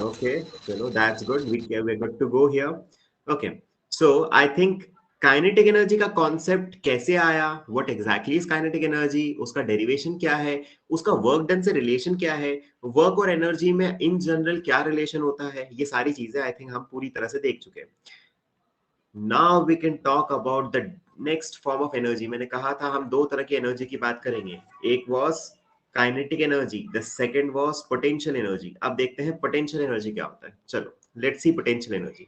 ओके, चलो that's good. We are good to go here. Okay, so I think kinetic energy का कॉन्सेप्ट कैसे आया, what exactly is kinetic energy, उसका डेरिवेशन क्या है, उसका वर्क डन से रिलेशन क्या है, वर्क और एनर्जी में इन जनरल क्या रिलेशन होता है, ये सारी चीजें आई थिंक हम पूरी तरह से देख चुके हैं. Now we can talk about the next form of energy, मैंने कहा था हम दो तरह की एनर्जी की बात करेंगे, एक was kinetic energy, the second was potential energy. अब देखते हैं पोटेंशियल एनर्जी क्या होता है। चलो let's see potential energy.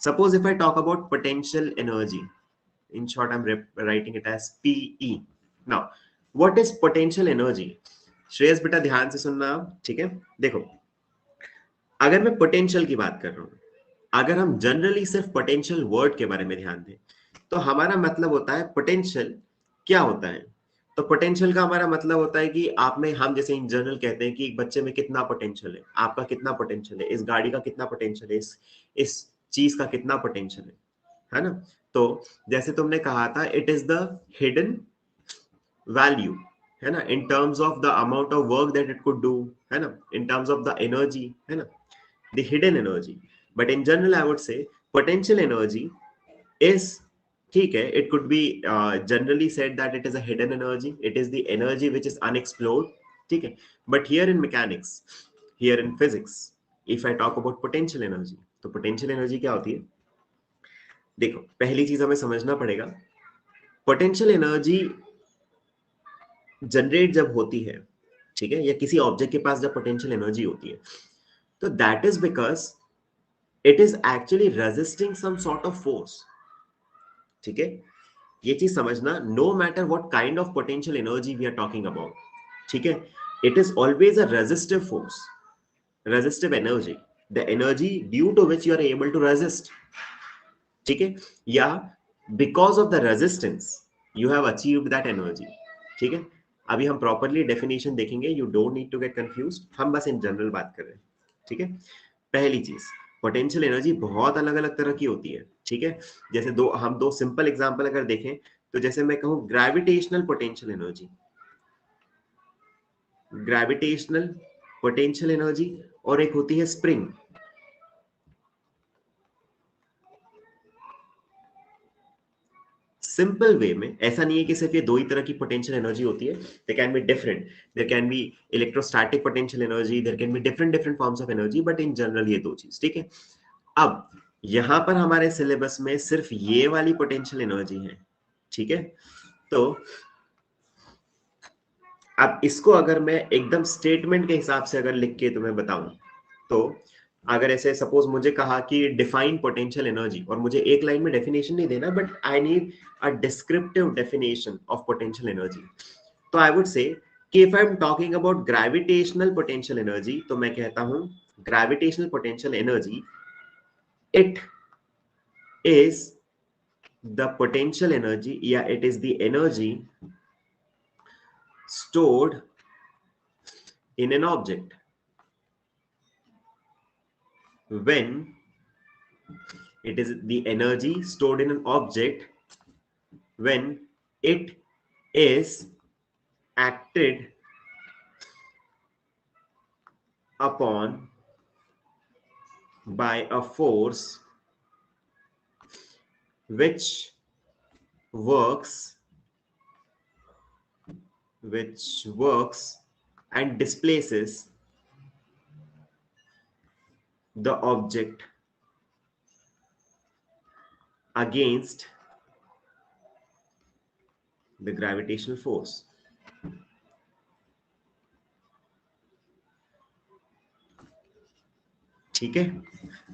Suppose if I talk about potential energy, in short I'm writing it as PE. now what is potential energy? Shreyas बेटा ध्यान से सुनना, ठीक है। देखो अगर मैं पोटेंशियल की बात कर रहा हूं, अगर हम जनरली सिर्फ पोटेंशियल वर्ड के बारे में ध्यान दें तो हमारा मतलब होता है पोटेंशियल क्या होता है। तो पोटेंशियल का हमारा मतलब होता है कि आप में, हम जैसे इन जनरल कहते हैं कि एक बच्चे में कितना पोटेंशियल है, आपका कितना पोटेंशियल है, इस गाड़ी का कितना पोटेंशियल है, इस चीज का कितना पोटेंशियल है ना। तो जैसे तुमने कहा था it is the hidden value, है ना, in terms of the amount of work that it could do, है ना, in terms of the energy, है ना, the hidden energy. But in general I would से पोटेंशियल एनर्जी इज, ठीक है, it could be generally said that it is a hidden energy, it is the energy which is unexplored, ठीक है। but here in mechanics, here in physics, if I talk about potential energy, तो potential energy क्या होती है? देखो पहली चीज हमें समझना पड़ेगा, पोटेंशियल एनर्जी जनरेट जब होती है, ठीक है, या किसी ऑब्जेक्ट के पास जब पोटेंशियल एनर्जी होती है, तो that is because it is actually resisting some sort of force, ठीक है। ये चीज समझना, no matter what kind of potential energy we are talking about, ठीक है, it is always a resistive force, resistive energy, the energy due to which you are able to resist, ठीक है, या because of the resistance you have achieved that energy, ठीक है। अभी हम properly definition देखेंगे, you don't need to get confused, हम बस इन जनरल बात कर रहे हैं, ठीक है। पहली चीज, पोटेंशियल एनर्जी बहुत अलग अलग तरह की होती है, ठीक है। जैसे हम दो सिंपल एग्जांपल अगर देखें तो जैसे मैं कहूं gravitational potential energy, gravitational potential energy, और एक होती है स्प्रिंग। सिंपल वे में ऐसा नहीं है कि सिर्फ ये दो ही तरह की पोटेंशियल एनर्जी होती है, there can be different, there can be electrostatic potential energy, there can be different different forms of energy, but in general ये दो चीज, ठीक है। अब यहां पर हमारे सिलेबस में सिर्फ ये वाली पोटेंशियल एनर्जी है, ठीक है। तो अब इसको अगर मैं एकदम स्टेटमेंट के हिसाब से अगर लिख के तुम्हें बताऊं, तो अगर ऐसे सपोज मुझे कहा कि डिफाइन पोटेंशियल एनर्जी, और मुझे एक लाइन में डेफिनेशन नहीं देना, but I need a descriptive definition of potential energy, तो आई वुड से कि if I am talking about gravitational potential energy, तो मैं कहता हूं gravitational potential energy, it is the potential energy, yeah, it is the energy stored in an object when it is the energy stored in an object when it is acted upon by a force which works and displaces the object against the gravitational force. ठीक है,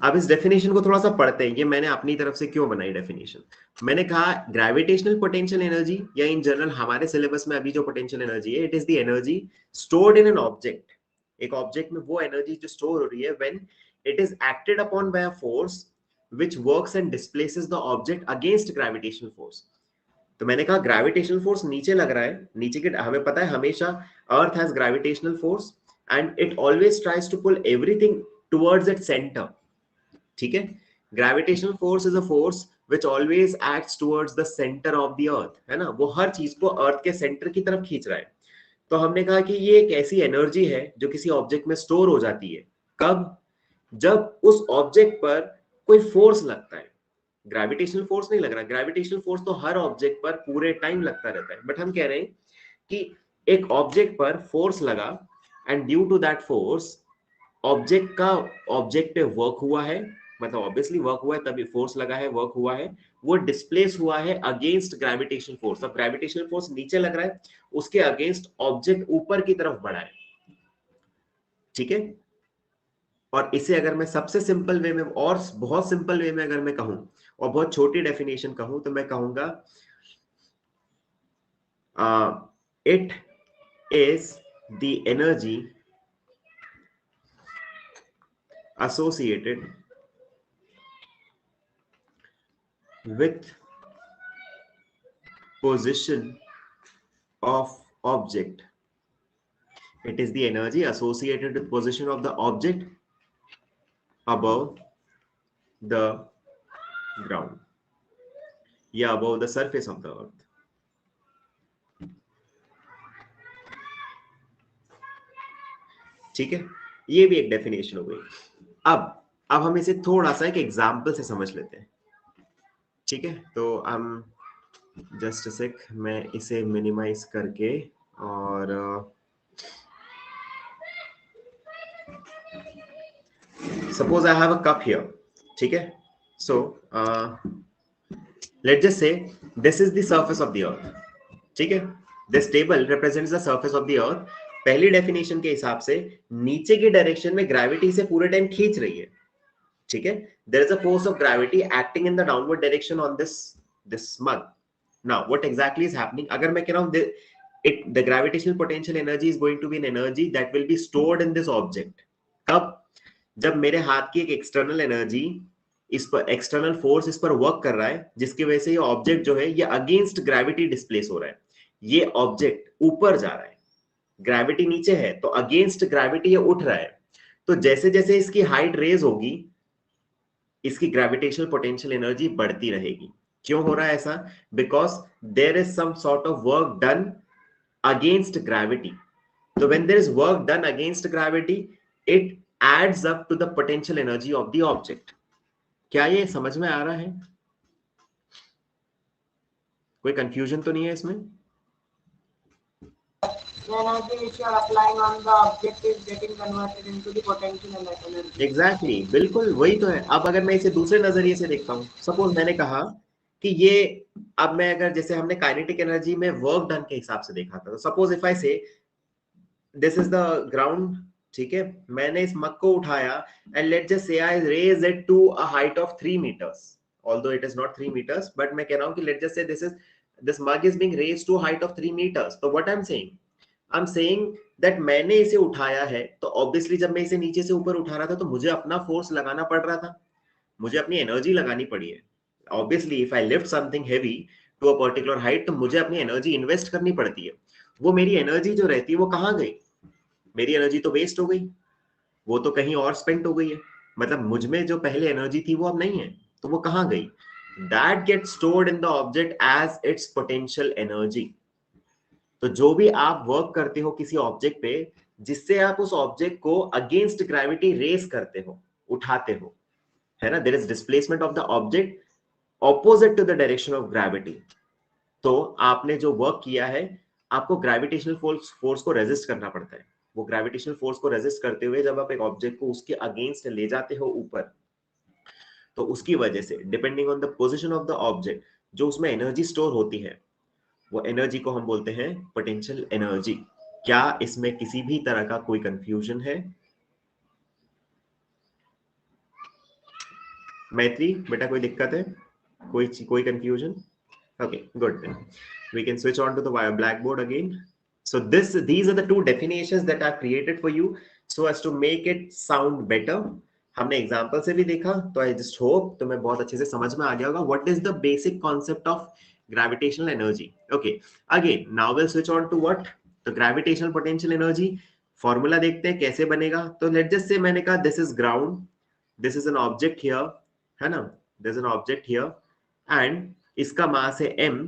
अब इस definition को थोड़ा सा पढ़ते हैं, ये मैंने अपनी तरफ से क्यों बनाई डेफिनेशन। मैंने कहा ग्रेविटेशनल पोटेंशियल एनर्जी, या इन जनरल हमारे सिलेबस में अभी जो पोटेंशियल एनर्जी है, it is the energy stored in an object, एक ऑब्जेक्ट में वो एनर्जी जो स्टोर हो रही है when it is acted upon bye a force which works and displaces the object against gravitational force. तो मैंने कहा ग्रेविटेशनल फोर्स नीचे लग रहा है, नीचे के हमें पता है हमेशा earth has gravitational force and it always tries to pull everything towards its center, ठीक है। gravitational force is a force which always acts towards the center of the earth, है ना, वो हर चीज को अर्थ के सेंटर की तरफ खींच रहा है। तो हमने कहा कि ये एक ऐसी एनर्जी है जो किसी ऑब्जेक्ट में स्टोर हो जाती है, कब? जब उस ऑब्जेक्ट पर कोई फोर्स लगता है। ग्रेविटेशनल फोर्स नहीं लग रहा, ग्रेविटेशनल फोर्स तो हर ऑब्जेक्ट पर पूरे टाइम लगता रहता है, बट हम कह रहे हैं कि एक ऑब्जेक्ट पर फोर्स लगा and due to that force object पे वर्क हुआ है, मतलब ऑब्वियसली वर्क हुआ है तभी फोर्स लगा है, वर्क हुआ है, वो डिस्प्लेस हुआ है अगेंस्ट ग्रेविटेशनल फोर्स। अब ग्रेविटेशनल फोर्स नीचे लग रहा है, उसके अगेंस्ट ऑब्जेक्ट ऊपर की तरफ बढ़ा है, ठीक है। और इसे अगर मैं सबसे सिंपल वे में और बहुत सिंपल वे में अगर मैं कहूं और बहुत छोटी डेफिनेशन कहूं तो मैं कहूंगा it is the energy associated with position of object. It is the energy associated with position of the object above the ground या above the surface of the earth. ठीक है, ये भी एक डेफिनेशन हो गई। अब हम इसे थोड़ा सा एक एग्जाम्पल से समझ लेते हैं, ठीक है। तो हम जस्ट सेक, मैं इसे मिनिमाइज करके और suppose I have a cup here, ठीक है। So let's just say this is the surface of the earth, ठीक है। This table represents the surface of the earth. पहली डेफिनेशन के हिसाब से नीचे की डायरेक्शन में ग्रेविटी से पूरे टाइम खींच रही है, ठीक है। There is a force of gravity acting in the downward direction on this mug. Now what exactly is happening, अगर मैं कह रहा हूं the gravitational potential energy is going to be an energy that will be stored in this object। कब? जब मेरे हाथ की एक एक्सटर्नल एनर्जी इस पर, एक्सटर्नल फोर्स इस पर वर्क कर रहा है, जिसकी वजह से ये ऑब्जेक्ट जो है ये अगेंस्ट ग्रेविटी डिस्प्लेस हो रहा है। ये ऑब्जेक्ट ऊपर जा रहा है, ग्रेविटी नीचे है, तो अगेंस्ट ग्रेविटी ये उठ रहा है। तो जैसे जैसे इसकी हाइट रेज होगी, इसकी ग्रेविटेशनल पोटेंशियल एनर्जी बढ़ती रहेगी। क्यों हो रहा है ऐसा? Because there is some sort of work done against gravity। So when there is work done against gravity, it adds up to the potential energy of the object। क्या ये समझ में आ रहा है? कोई कंफ्यूजन तो नहीं है इसमें? The energy which you are applying on the object is getting converted into the potential energy। Exactly, बिल्कुल वही तो है। अब अगर मैं इसे दूसरे नजरिए से देखता हूँ, सपोज मैंने कहा कि ये, अब मैं अगर जैसे हमने काइनेटिक एनर्जी में वर्क डन के हिसाब से देखा था, तो सपोज इफ आई से दिस इज द ग्राउंड, ठीक है। मैंने इस मग को उठाया and let's just say I raise it to a height of 3 meters, although it is not 3 meters, but मैं कह रहा हूं कि लेट्स जस्ट से this mug is being raised to a height of 3 meters। तो what I'm saying that मैंने इसे उठाया है, तो ऑब्वियसली जब मैं इसे नीचे से ऊपर उठा रहा था तो मुझे अपना फोर्स लगाना पड़ रहा था, मुझे अपनी एनर्जी लगानी पड़ी है। Obviously if I lift something heavy to a particular height, तो मुझे अपनी एनर्जी इन्वेस्ट करनी पड़ती है। वो मेरी एनर्जी जो रहती है वो कहाँ गई? मेरी एनर्जी तो वेस्ट हो गई, वो तो कहीं और स्पेंड हो गई है। मतलब मुझ में जो पहले एनर्जी थी वो अब नहीं है, तो वो कहाँ गई? That get stored in the object as its potential energy. तो जो भी आप वर्क करते हो किसी ऑब्जेक्ट पे, जिससे आप उस ऑब्जेक्ट को अगेंस्ट ग्रेविटी रेस करते हो, उठाते हो, है ना, there is displacement of the object opposite to the direction of gravity. तो आपने जो वर्क किया है, आपको ग्रेविटेशनल फोर्स को रेजिस्ट करना पड़ता है। वो ग्रेविटेशनल फोर्स को रेजिस्ट करते हुए जब आप एक ऑब्जेक्ट को उसके अगेंस्ट ले जाते हो ऊपर, तो उसकी वजह से depending on the position of the object जो उसमें एनर्जी स्टोर होती है, वो एनर्जी को हम बोलते हैं पोटेंशियल एनर्जी। क्या इसमें किसी भी तरह का कोई कंफ्यूजन है? मैत्री बेटा, कोई दिक्कत है? कोई confusion? Okay, good then. We can switch on to the blackboard again. So these are the two definitions that are created for you so as to make it sound better। हमने example से भी देखा, तो I just hope तुम्हें बहुत अच्छे से समझ में आ गया होगा what is the basic concept of gravitational energy. Okay, again now will switch on to what, तो ग्रेविटेशनल पोटेंशियल एनर्जी फॉर्मूला देखते हैं कैसे बनेगा। तो लेट्स जस्ट से मैंने कहा this is ground, this is an object here, है ना, this is an object here and इसका मास है m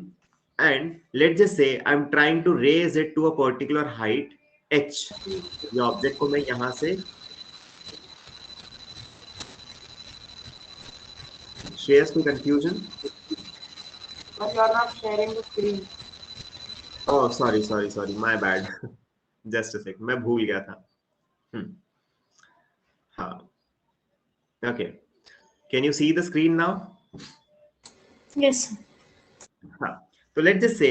and let's just say I'm trying to raise it to a particular height h। ये object को मैं यहां से, shares to confusion? But you are not sharing the screen। Oh sorry my bad just a sec, मैं भूल गया था। हाँ, okay, can you see the screen now? Yes, sir. हाँ, तो let's just say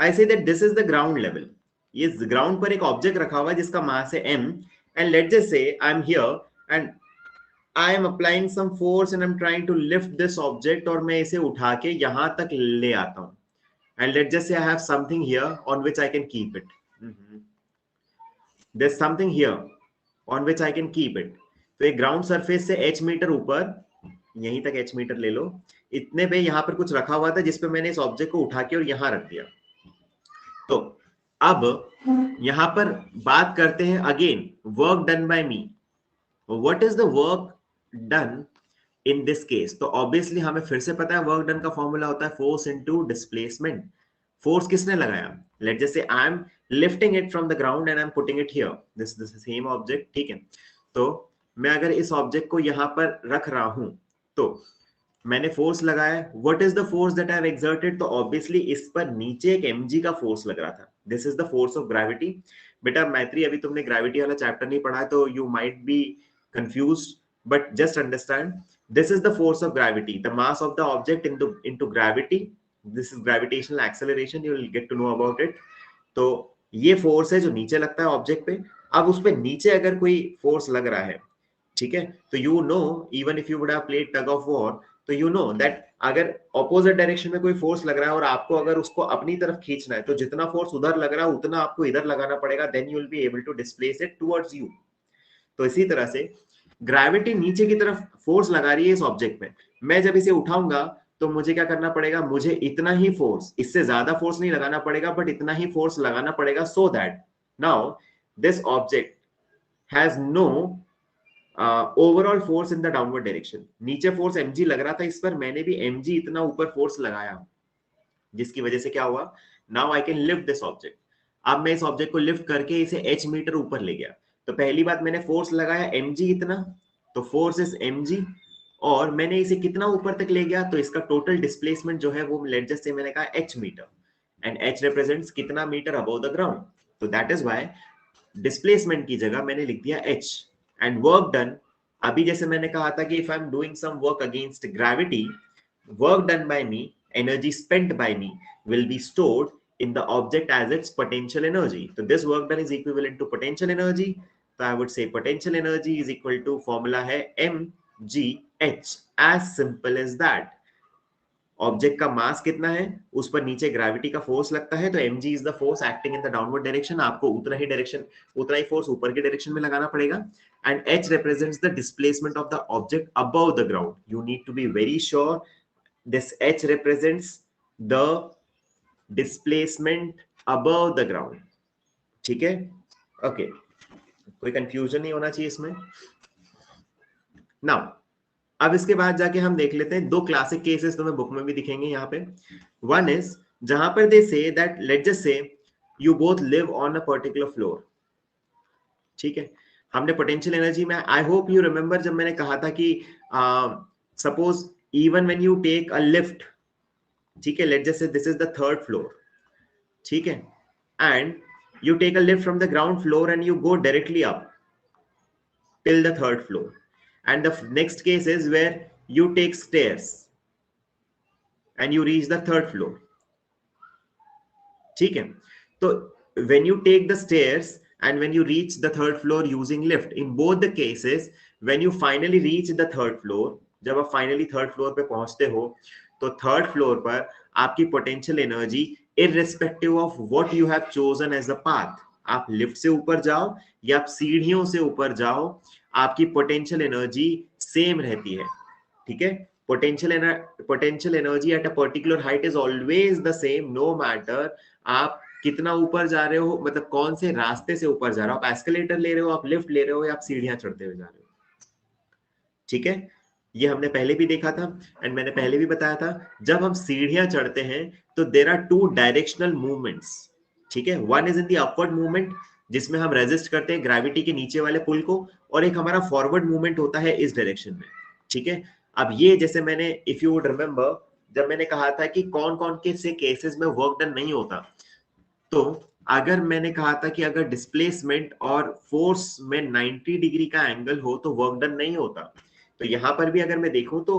I say that this is the ground level. ये ground पर एक ऑब्जेक्ट रखा हुआ है जिसका मास है m, and let's just say I am here and I am applying some force and I am trying to lift this object, और मैं इसे उठा के यहां तक ले आता हूं, and let's just say I have something here on which I can keep it. There is something here on which I can keep it. तो एक ग्राउंड सरफेस से h मीटर ऊपर, यहीं तक h मीटर ले लो, इतने पे यहाँ पर कुछ रखा हुआ था जिसपे मैंने इस ऑब्जेक्ट को उठा के और यहां रख दिया। तो अब यहां पर बात करते हैं again work done by me. What is the work done in this case? तो ऑब्वियसली हमें फिर से पता है वर्क डन का फॉर्मूला होता है फोर्स इनटू डिस्प्लेसमेंट। फोर्स किसने लगाया? Let's just say I am lifting it from the ground and I am putting it here, this same object, ठीक है। तो मैं अगर इस ऑब्जेक्ट को यहां पर रख रहा हूं तो मैंने फोर्स लगाया, what is the force that I have exerted? तो ऑब्वियसली इस पर नीचे एक mg का फोर्स लग रहा था, this is the force of gravity. बेटा मैत्री, अभी तुमने ग्रेविटी वाला चैप्टर नहीं पढ़ा है तो you might be confused, but just understand this is the force of gravity, the mass of the object into gravity, this is gravitational acceleration, you will get to know about it। तो ये force है जो नीचे लगता है object पे। अब उस पे नीचे अगर कोई फोर्स लग रहा है, ठीक है, तो you know even if you would have played tug of war, तो यू नो दैट अगर ऑपोजिट डायरेक्शन में कोई फोर्स लग रहा है और आपको अगर उसको अपनी तरफ खींचना है तो जितना फोर्स उधर लग रहा है उतना आपको इधर लगाना पड़ेगा, then you will be able to displace it towards you. तो इसी तरह से ग्रेविटी नीचे की तरफ फोर्स लगा रही है इस ऑब्जेक्ट में, मैं जब इसे उठाऊंगा तो मुझे क्या करना पड़ेगा? मुझे इतना ही फोर्स, इससे ज्यादा फोर्स नहीं लगाना पड़ेगा, बट इतना ही फोर्स लगाना पड़ेगा so that now this object has no overall force in the downward direction. नीचे फोर्स mg लग रहा था इस पर, मैंने भी mg इतना ऊपर फोर्स लगाया, जिसकी वजह से क्या हुआ? Now I can lift this object. अब मैं इस ऑब्जेक्ट को लिफ्ट करके इसे h मीटर ऊपर ले गया। तो पहली बात मैंने फोर्स लगाया mg इतना, तो फोर्स इज mg, और मैंने इसे कितना ऊपर तक ले गया? तो इसका टोटल डिस्प्लेसमेंट जो है वो लेट जस्ट से मैंने कहा h meter, and h represents कितना मीटर अबव द ग्राउंड। तो दैट इज व्हाई डिस्प्लेसमेंट की जगह मैंने लिख दिया h, एंड वर्क डन, अभी जैसे मैंने कहा था कि if I am doing some work against gravity, work done by me, energy spent by me will be stored in the object as its potential energy. So this work done is equivalent to potential energy. So I would say potential energy is equal to formula है mgh, as simple as that. Object का मास कितना है, उस पर नीचे gravity का force लगता है, तो mg is the force acting in the downward direction. आपको उतना ही फोर्स ऊपर के डायरेक्शन में लगाना पड़ेगा, and h represents the displacement of the object above the ground. You need to be very sure this h represents the displacement above the ground, ठीक है, okay, कोई कंफ्यूजन नहीं होना चाहिए इसमें। नाउ अब इसके बाद जाके हम देख लेते हैं दो क्लासिक केसेस, तुम्हें बुक में भी दिखेंगे यहाँ पे। वन इज जहां पर they say that let's just say you both live on a particular floor, ठीक है। हमने पोटेंशियल एनर्जी में, आई होप यू रिमेंबर, जब मैंने कहा था कि suppose even when you take a lift, ठीक है, let's just say this is the third floor, ठीक है, and you take a lift from the ground floor and you go directly up till the third floor, and the next case is where you take stairs and you reach the third floor, ठीक है। तो when you take the stairs and when you reach the third floor using lift, in both the cases when you finally reach the third floor, जब आप finally third floor पे पहुंचते हो तो third floor पर आपकी potential energy irrespective of what you have chosen as a path, आप lift से ऊपर जाओ या आप सीढ़ियों से ऊपर जाओ, आपकी पोटेंशियल एनर्जी सेम रहती है, ठीक है। Potential energy at a particular height is always the same, no matter आप कितना ऊपर जा रहे हो, मतलब कौन से रास्ते से ऊपर जा रहे हो, आप एस्केलेटर ले रहे हो, आप लिफ्ट ले रहे हो, या आप सीढ़ियां चढ़ते हुए जा रहे हो, ठीक है। ये हमने पहले भी देखा था एंड मैंने पहले भी बताया था, जब हम सीढ़ियां चढ़ते हैं तो there are two directional movements, ठीक है। One is in the upward movement जिसमें हम रेजिस्ट करते हैं ग्रेविटी के नीचे वाले पुल को, और एक हमारा फॉरवर्ड मूवमेंट होता है इस डायरेक्शन में, ठीक है। अब ये जैसे मैंने, इफ यू वुड रिमेंबर, जब मैंने कहा था कि कौन कौन के से केसेस में वर्क डन नहीं होता, तो अगर मैंने कहा था कि अगर डिस्प्लेसमेंट और फोर्स में 90 डिग्री का एंगल हो तो वर्क डन नहीं होता, तो यहां पर भी अगर मैं देखूं तो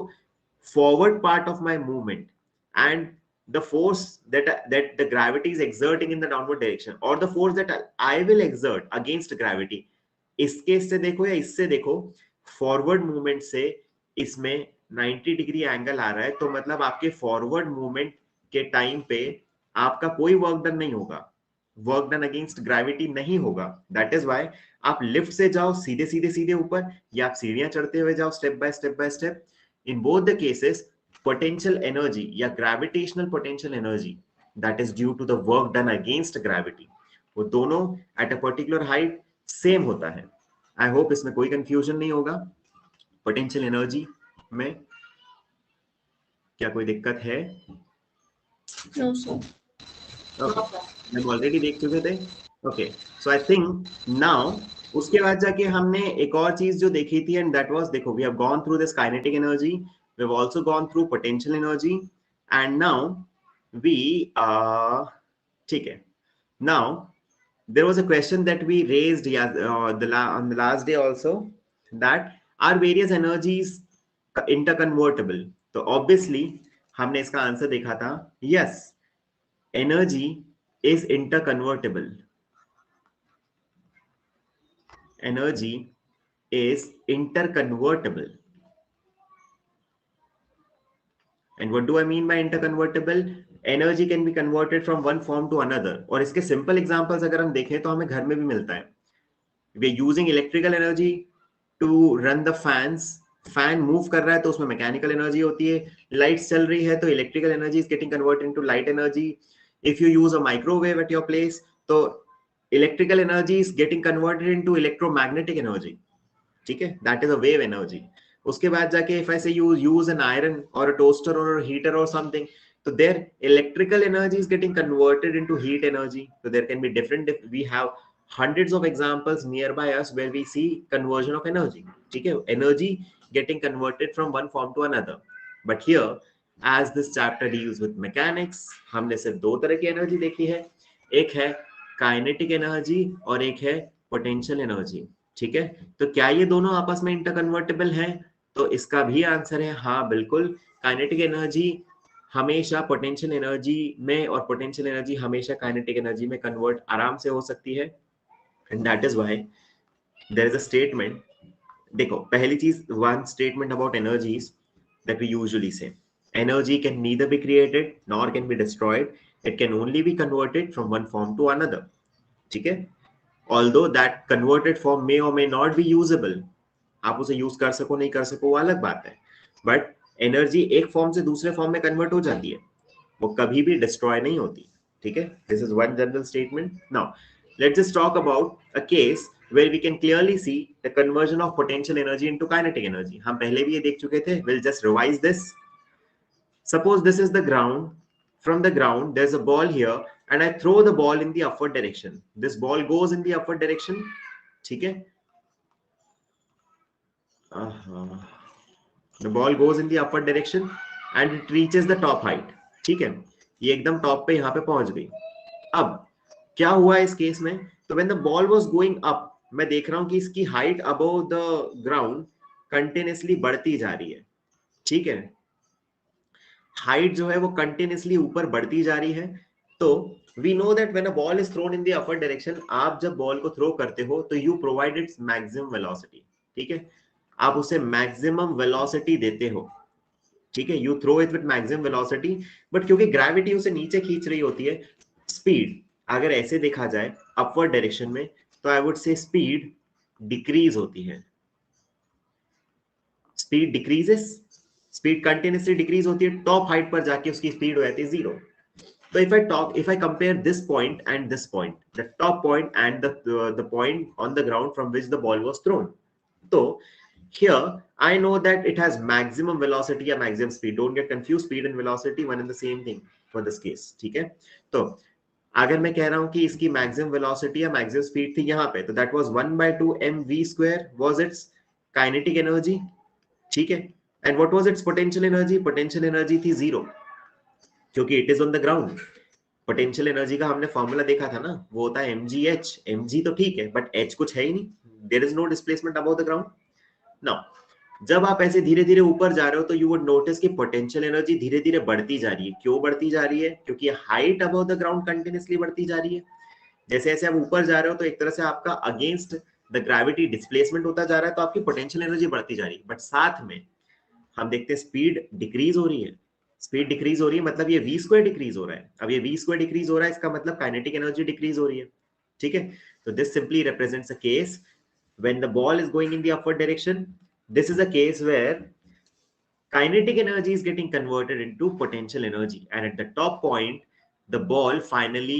forward part of my movement and the force that the gravity is exerting in the downward direction or the force that I will exert against gravity, इस केस से देखो या इससे देखो, फॉरवर्ड मूवमेंट से इसमें 90 डिग्री एंगल आ रहा है, तो मतलब आपके फॉरवर्ड मूवमेंट के टाइम पे आपका कोई वर्क डन नहीं होगा, वर्क डन अगेंस्ट ग्रेविटी नहीं होगा. दैट इज व्हाई आप लिफ्ट से जाओ सीधे सीधे सीधे ऊपर, या आप सीढ़ियां चढ़ते हुए जाओ step by step by step, in both the cases potential energy या gravitational potential energy that is due to the work done against gravity, वो दोनों at a particular height same होता है. आई होप इसमें कोई कंफ्यूजन नहीं होगा. Potential energy में क्या कोई दिक्कत है? No, sir. ओके, हम ऑलरेडी देख चुके थे. Okay, so I think now उसके बाद जाके हमने एक और चीज जो देखी थी, एंड दैट वाज, देखो we have gone through this kinetic energy, we have also gone through potential energy, and now we ठीक है, now there was a question that we raised on the last day also, that are various energies interconvertible. तो obviously हमने इसका answer देखा था, yes, energy is interconvertible. Energy is interconvertible. And what do I mean by interconvertible? Energy can be converted from one form to another. और इसके simple examples अगर हम देखें तो हमें घर में भी मिलता है. We are using electrical energy to run the fans. Fan move कर रहा है तो उसमें मैकेनिकल एनर्जी होती है. लाइट्स चल रही है तो electrical energy is getting converted into light energy. If you use a microwave at your place, तो electrical energy is getting converted into electromagnetic energy. ठीक है, that is a wave energy. उसके बाद जाके इफ आई से use an iron और अ toaster और heater और something, so their electrical energy is getting converted into heat energy. So there can be different, we have hundreds of examples nearby us where we see conversion of energy. ठीक है, energy getting converted from one form to another. But here, as this chapter deals with mechanics, हमने सिर्फ दो तरह की energy देखी है, एक है काइनेटिक एनर्जी और एक है पोटेंशियल एनर्जी. ठीक है, तो क्या ये दोनों आपस में इंटरकन्वर्टेबल हैं? तो इसका भी आंसर है हाँ, बिल्कुल. काइनेटिक एनर्जी हमेशा पोटेंशियल एनर्जी में और पोटेंशियल एनर्जी हमेशा काइनेटिक एनर्जी में कन्वर्ट आराम से हो सकती है. And that is why there is a statement. देखो, पहली चीज, one statement about energies that we usually say, energy can neither be created nor can be destroyed, it can only be converted from one form to another. ठीक है, although that converted form may or may not be usable, आप उसे use कर सको नहीं कर सको वो अलग बात है, बट एनर्जी एक फॉर्म से दूसरे फॉर्म में कन्वर्ट हो जाती है, वो कभी भी डिस्ट्रॉय नहीं होती. ठीक है, this is one general statement. Now let's just talk about a case where we can clearly see the conversion of potential energy into kinetic energy. हम पहले भी ये देख चुके थे. We'll just revise this. Suppose this is the ground. From the ground there's a ball here and I throw the ball in the upward direction. This ball goes in the upward direction. ठीक है, the ball goes in the upward direction and it reaches the top height. ठीक है, ये एकदम top पे यहाँ पे पहुंच गई. अब क्या हुआ इस केस में? तो when the ball was going up, मैं देख रहा हूं कि इसकी height above the ground continuously बढ़ती जा रही है. ठीक है, हाइट जो है वो कंटिन्यूसली ऊपर बढ़ती जा रही है. तो we know that when a ball is thrown in the upward direction, आप जब बॉल को थ्रो करते हो तो you provide its maximum velocity. ठीक है, आप उसे मैक्सिमम वेलोसिटी देते हो. ठीक है, you throw it with maximum velocity, but क्योंकि ग्रेविटी उसे नीचे खींच रही होती है, स्पीड अगर ऐसे देखा जाए अपवर्ड डायरेक्शन में, तो आई वुड से स्पीड डिक्रीज होती है. Speed decreases, speed continuously decrease होती है, टॉप हाइट पर जाके उसकी स्पीड हो जाती है 0. So if I compare this point and this point, the top point and the point on the ground from which the ball was thrown, so here I know that it has maximum velocity or maximum speed. Don't get confused, speed and velocity one and the same thing for this case. ठीक है, तो अगर मैं कह रहा हूं कि इसकी maximum velocity या maximum speed थी यहाँ पे, तो that was 1/2 mv square was its kinetic energy. ठीक है, and what was its potential energy? Potential energy थी 0, क्योंकि it is on the ground. Potential energy का हमने फॉर्मूला देखा था ना, वो होता है mgh. mg तो ठीक है, बट h कुछ है ही नहीं. There is no displacement above the ground. Now जब आप ऐसे धीरे धीरे ऊपर जा रहे हो तो यू वुड नोटिस कि पोटेंशियल एनर्जी धीरे धीरे बढ़ती जा रही है। क्यों बढ़ती जा रही है? क्योंकि height above the ground continuously बढ़ती जा रही है। जैसे जैसे आप ऊपर जा रहे हो तो एक तरह से आपका अगेंस्ट द ग्रेविटी डिस्प्लेसमेंट होता जा रहा है, तो आपकी पोटेंशियल एनर्जी बढ़ती जा रही है। बट साथ में हम देखते हैं स्पीड डिक्रीज हो रही है। स्पीड डिक्रीज हो रही है मतलब ये v स्क्वायर डिक्रीज हो रहा है। अब ये v स्क्वायर डिक्रीज हो रहा है, इसका मतलब काइनेटिक एनर्जी डिक्रीज हो रही है। ठीक है, तो this simply represents a case when the ball is going in the upward direction. This is a case where kinetic energy is getting converted into potential energy, and at the top point the ball finally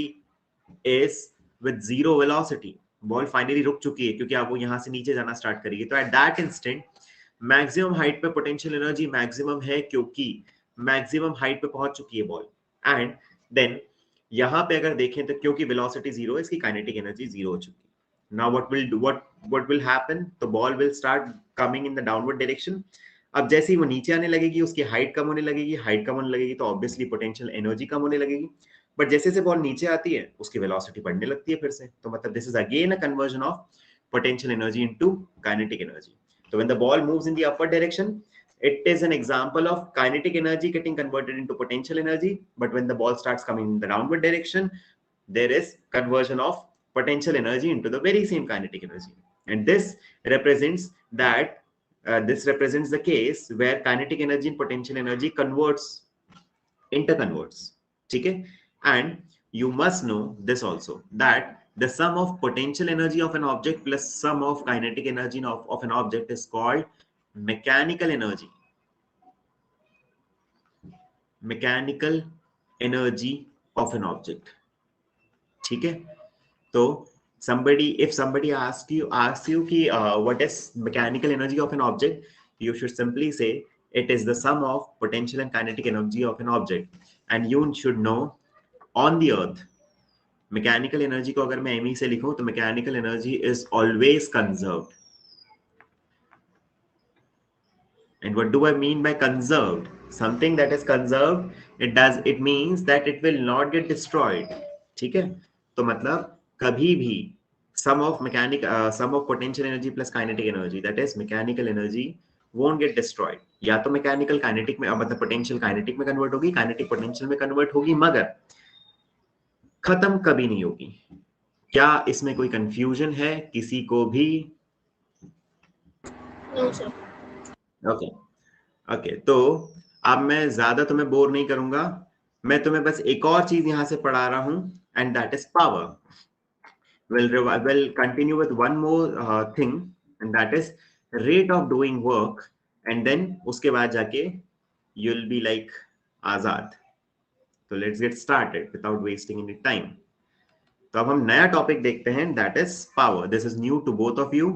is with zero velocity. Ball finally रुक चुकी है क्योंकि अब वो यहां से नीचे जाना स्टार्ट करेगी। तो at that instant maximum height पे पोटेंशियल एनर्जी मैक्सिमम है, क्योंकि मैक्सिमम हाइट पे पहुंच चुकी है बॉल। एंड देन यहां पे अगर देखें तो क्योंकि वेलोसिटी जीरो है, इसकी काइनेटिक एनर्जी जीरो हो चुकी है। Now what will happen? The ball will start coming in the downward direction. अब जैसे ही वो नीचे आने लगेगी उसकी हाइट कम होने लगेगी, हाइट कम होने लगेगी तो ऑब्वियसली पोटेंशियल एनर्जी कम होने लगेगी। बट जैसे जैसे बॉल नीचे आती है उसकी वेलोसिटी बढ़ने लगती है फिर से। तो मतलब this is again a conversion of potential energy into kinetic energy. तो when the ball moves in the upper direction, it is an example of kinetic energy getting converted into potential energy. But when the ball starts coming in the downward direction, there is conversion of potential energy into the very same kinetic energy. And this represents that this represents the case where kinetic energy and potential energy interconverts. ठीक है? And you must know this also, that the sum of potential energy of an object plus sum of kinetic energy of an object is called mechanical energy. Mechanical energy of an object. ठीक है? तो if somebody asks you कि what is mechanical energy of an object, you should simply say it is the sum of potential and kinetic energy of an object. And you should know on the earth mechanical energy को अगर मैं me से लिखूं तो mechanical energy is always conserved. And what do I mean by conserved? Something that is conserved, it means that it will not get destroyed. ठीक है? तो मतलब कभी भी sum of potential energy plus kinetic energy, that is mechanical energy, won't get destroyed. या तो mechanical kinetic में मतलब potential kinetic में convert होगी, kinetic potential में convert होगी, मगर खत्म कभी नहीं होगी। क्या इसमें कोई कंफ्यूजन है किसी को भी? No, sir. ओके ओके, तो अब मैं ज्यादा तुम्हें बोर नहीं करूंगा, मैं तुम्हें बस एक और चीज यहां से पढ़ा रहा हूं, and that is power. We'll continue with one more thing, and that is rate of doing work, and then उसके बाद जाके you'll be like Azad. So let's get started without wasting any time. तो अब हम नया topic देखते हैं, that is power. This is new to both of you.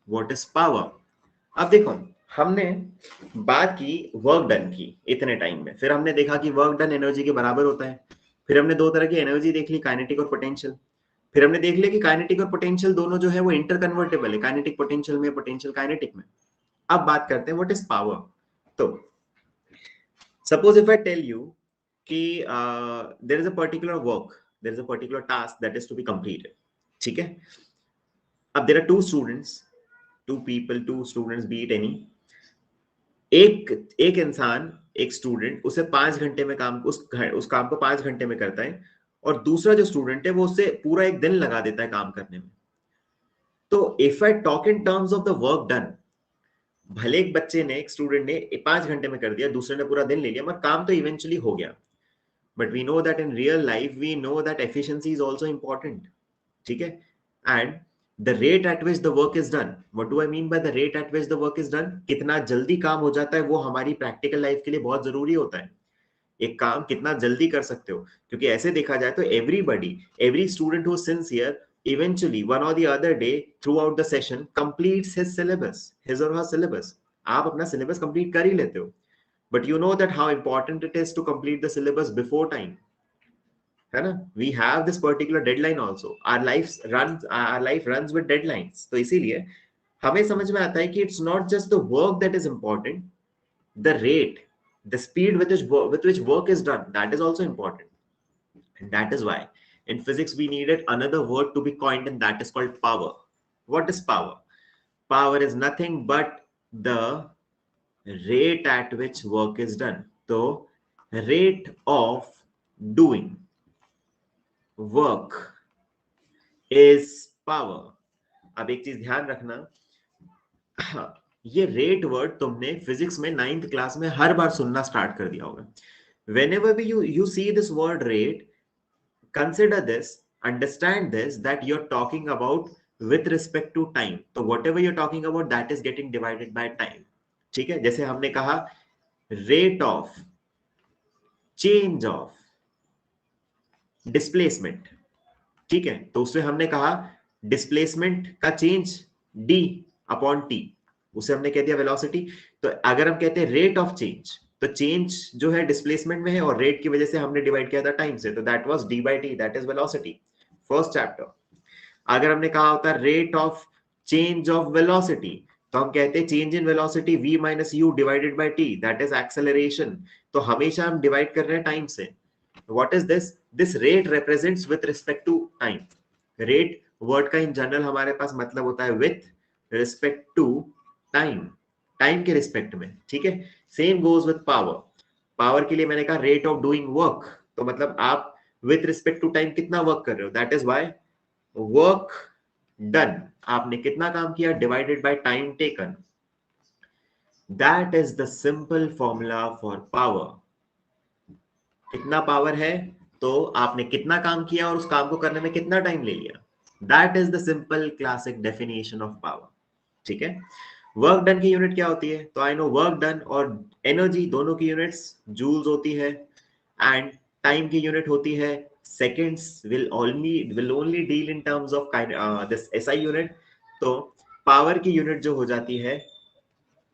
What is power? अब देखो, हमने बात की वर्क डन की इतने टाइम में, फिर हमने देखा कि वर्क डन एनर्जी के बराबर होता है। फिर हमने दो तरह की एनर्जी देख ली, काइनेटिक और पोटेंशियल। फिर हमने देख लिया कि काइनेटिक और पोटेंशियल दोनों जो है वो इंटरकन्वर्टेबल है, काइनेटिक पोटेंशियल में, पोटेंशियल काइनेटिक में। अब बात करते हैं व्हाट इज पावर। तो suppose if I tell you कि there is a particular work, there is a particular task that is to be completed. ठीक है? अब there are two students, two students, be it any. एक इंसान, एक student उसे 5 घंटे में काम, उस काम को 5 घंटे में करता है, और दूसरा जो स्टूडेंट है वो उससे पूरा एक दिन लगा देता है काम करने में। तो if I talk in terms of the work done, भले एक बच्चे ने, एक स्टूडेंट ने 5 घंटे में कर दिया, दूसरे ने पूरा दिन ले लिया, मगर काम तो इवेंचुअली हो गया। But we know that in real life, we know that efficiency is also important. ठीक है? And the rate at which the work is done, what do I mean by the rate at which the work is done? कितना जल्दी काम हो जाता है वो हमारी प्रैक्टिकल लाइफ के लिए बहुत जरूरी होता है। एक काम कितना जल्दी कर सकते हो, क्योंकि ऐसे देखा जाए तो every student who is sincere, eventually one or the other day throughout the session completes his or her syllabus. आप अपना syllabus complete कर ही लेते हो, but you know that how important it is to complete the syllabus before time. है ना? We have this particular deadline also. Our life runs with deadlines. तो इसीलिए हमें समझ में आता है कि it's not just the work that is important, the rate, the speed with which work is done, that is also important. And that is why in physics we needed another word to be coined, and that is called power. What is power? Power is nothing but the rate at which work is done. तो rate of doing work is power. अब एक चीज ध्यान रखना, ये rate word तुमने physics में 9th class में हर बार सुनना स्टार्ट कर दिया होगा। whenever you see this word rate, consider this, understand this, that you're talking about with respect to time. तो whatever you're talking about, that is getting divided by time। ठीक है, जैसे हमने कहा rate of change of displacement, ठीक है, तो उसमें हमने कहा डिस्प्लेसमेंट का चेंज d अपॉन t, उसे हमने कह दिया वेलोसिटी। तो अगर हम कहते हैं रेट ऑफ चेंज, तो चेंज जो है डिस्प्लेसमेंट में है और रेट की वजह से हमने डिवाइड किया था टाइम से, तो that was d by t, that is velocity, first chapter. अगर हमने कहा होता rate of change of velocity, तो हम कहते हैं change in velocity v minus you divided by t, that is acceleration. तो हमेशा हम डिवाइड कर रहे हैं टाइम से। What is this? This rate represents with respect to time. Rate word का इन जनरल हमारे पास मतलब होता है with respect to time, time के रिस्पेक्ट में, ठीक है। Same goes with power. Power के लिए मैंने कहा रेट ऑफ डूइंग वर्क, तो मतलब आप विथ रिस्पेक्ट टू टाइम कितना वर्क कर रहे हो, that is why work done, आपने कितना काम किया divided by time taken, that is the simple formula for power. कितना पावर है तो आपने कितना काम किया और उस काम को करने में कितना टाइम ले लिया, that is the simple classic definition of power. ठीक है, वर्क डन की यूनिट क्या होती है, तो आई नो वर्क डन और एनर्जी दोनों की यूनिट्स जूल्स होती है, एंड टाइम की यूनिट होती है seconds. Will only deal in terms of this SI unit. तो पावर की यूनिट जो हो जाती है,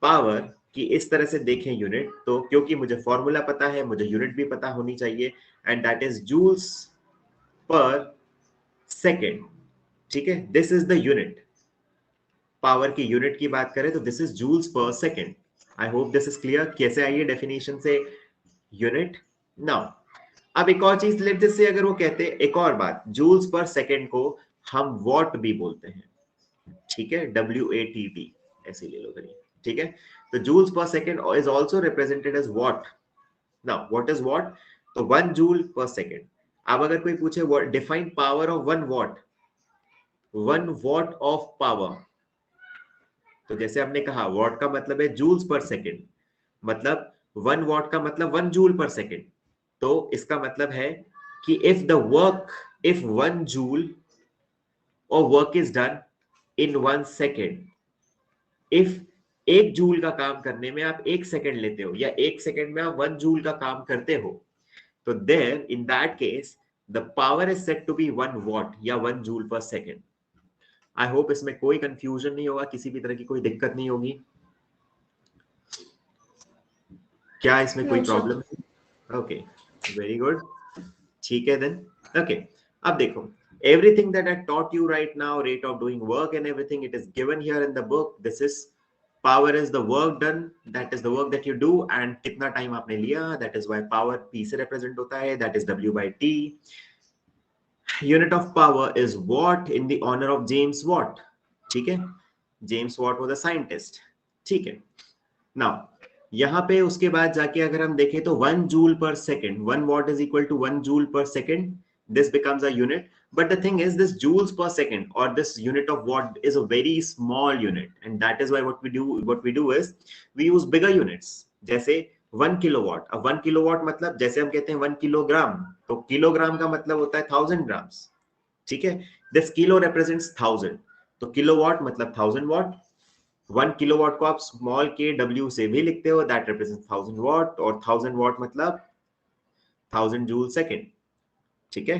पावर कि इस तरह से देखें यूनिट, तो क्योंकि मुझे फॉर्मूला पता है, मुझे यूनिट भी पता होनी चाहिए, and that is joules per second. ठीक है, this is the unit. Power की यूनिट की बात करें तो this is joules per second. I hope this is clear. कैसे आइए डेफिनेशन से यूनिट। नाउ अब एक और चीज लेट, जिससे अगर वो कहते हैं, एक और बात, जूल्स पर सेकेंड को हम वॉट भी बोलते हैं। ठीक है, WATT ऐसे ले लो करिए। ठीक है, तो joules per second is also represented as watt. Now what is watt, तो 1 जूल पर सेकेंड। अब अगर कोई पूछे define power of 1 watt, 1 watt of power, तो जैसे हमने कहा वॉट का मतलब है जूल्स पर सेकेंड, मतलब 1 वॉट का मतलब 1 जूल पर सेकेंड। तो इसका मतलब है कि इफ 1 जूल और work is done in 1 second, if 1 joule का काम करने में आप 1 सेकेंड लेते हो, या 1 सेकेंड में आप 1 जूल का काम करते हो, तो there in that case the power is said to be 1 watt या 1 joule per second. I hope इसमें कोई कंफ्यूजन नहीं होगा, किसी भी तरह की कोई दिक्कत नहीं होगी। क्या इसमें कोई प्रॉब्लम है? Okay, very good. ठीक है देन, ओके। अब देखो, everything that I taught you right now, rate of doing work and everything, it is given here in the book. This is power is the work done, that is the work that you do, and कितना time आपने लिया, that is why power P से represent होता है, that is W by T. Unit of power is watt in the honor of James Watt. ठीक है, James Watt was a scientist. ठीक है, now यहाँ पे उसके बाद जाके अगर हम देखें तो 1 joule per second, 1 watt is equal to 1 joule per second, this becomes a unit. But the thing is, this joules per second or this unit of watt is a very small unit, and that is why what we do is we use bigger units. जैसे 1 kilowatt. अब 1 kilowatt मतलब जैसे हम कहते हैं 1 kilogram, तो kilogram का मतलब होता है 1000 ग्राम्स। ठीक है, दिस किलो represents 1000, तो किलोवाट मतलब 1000 वॉट। 1 किलोवाट को आप स्मॉल के W से भी लिखते हो, दैट represents 1000 वॉट, और 1000 वॉट मतलब 1000 जूल सेकेंड। ठीक है,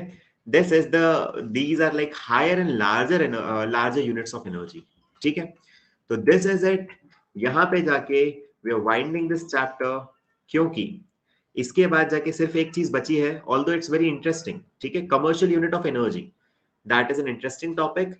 these are like higher and larger units of energy. ठीक है, तो this is it. यहाँ पे जाके we are winding this chapter, क्योंकि इसके बाद जाके सिर्फ एक चीज बची है, although it's very interesting. ठीक है, commercial unit of energy, that is an interesting topic,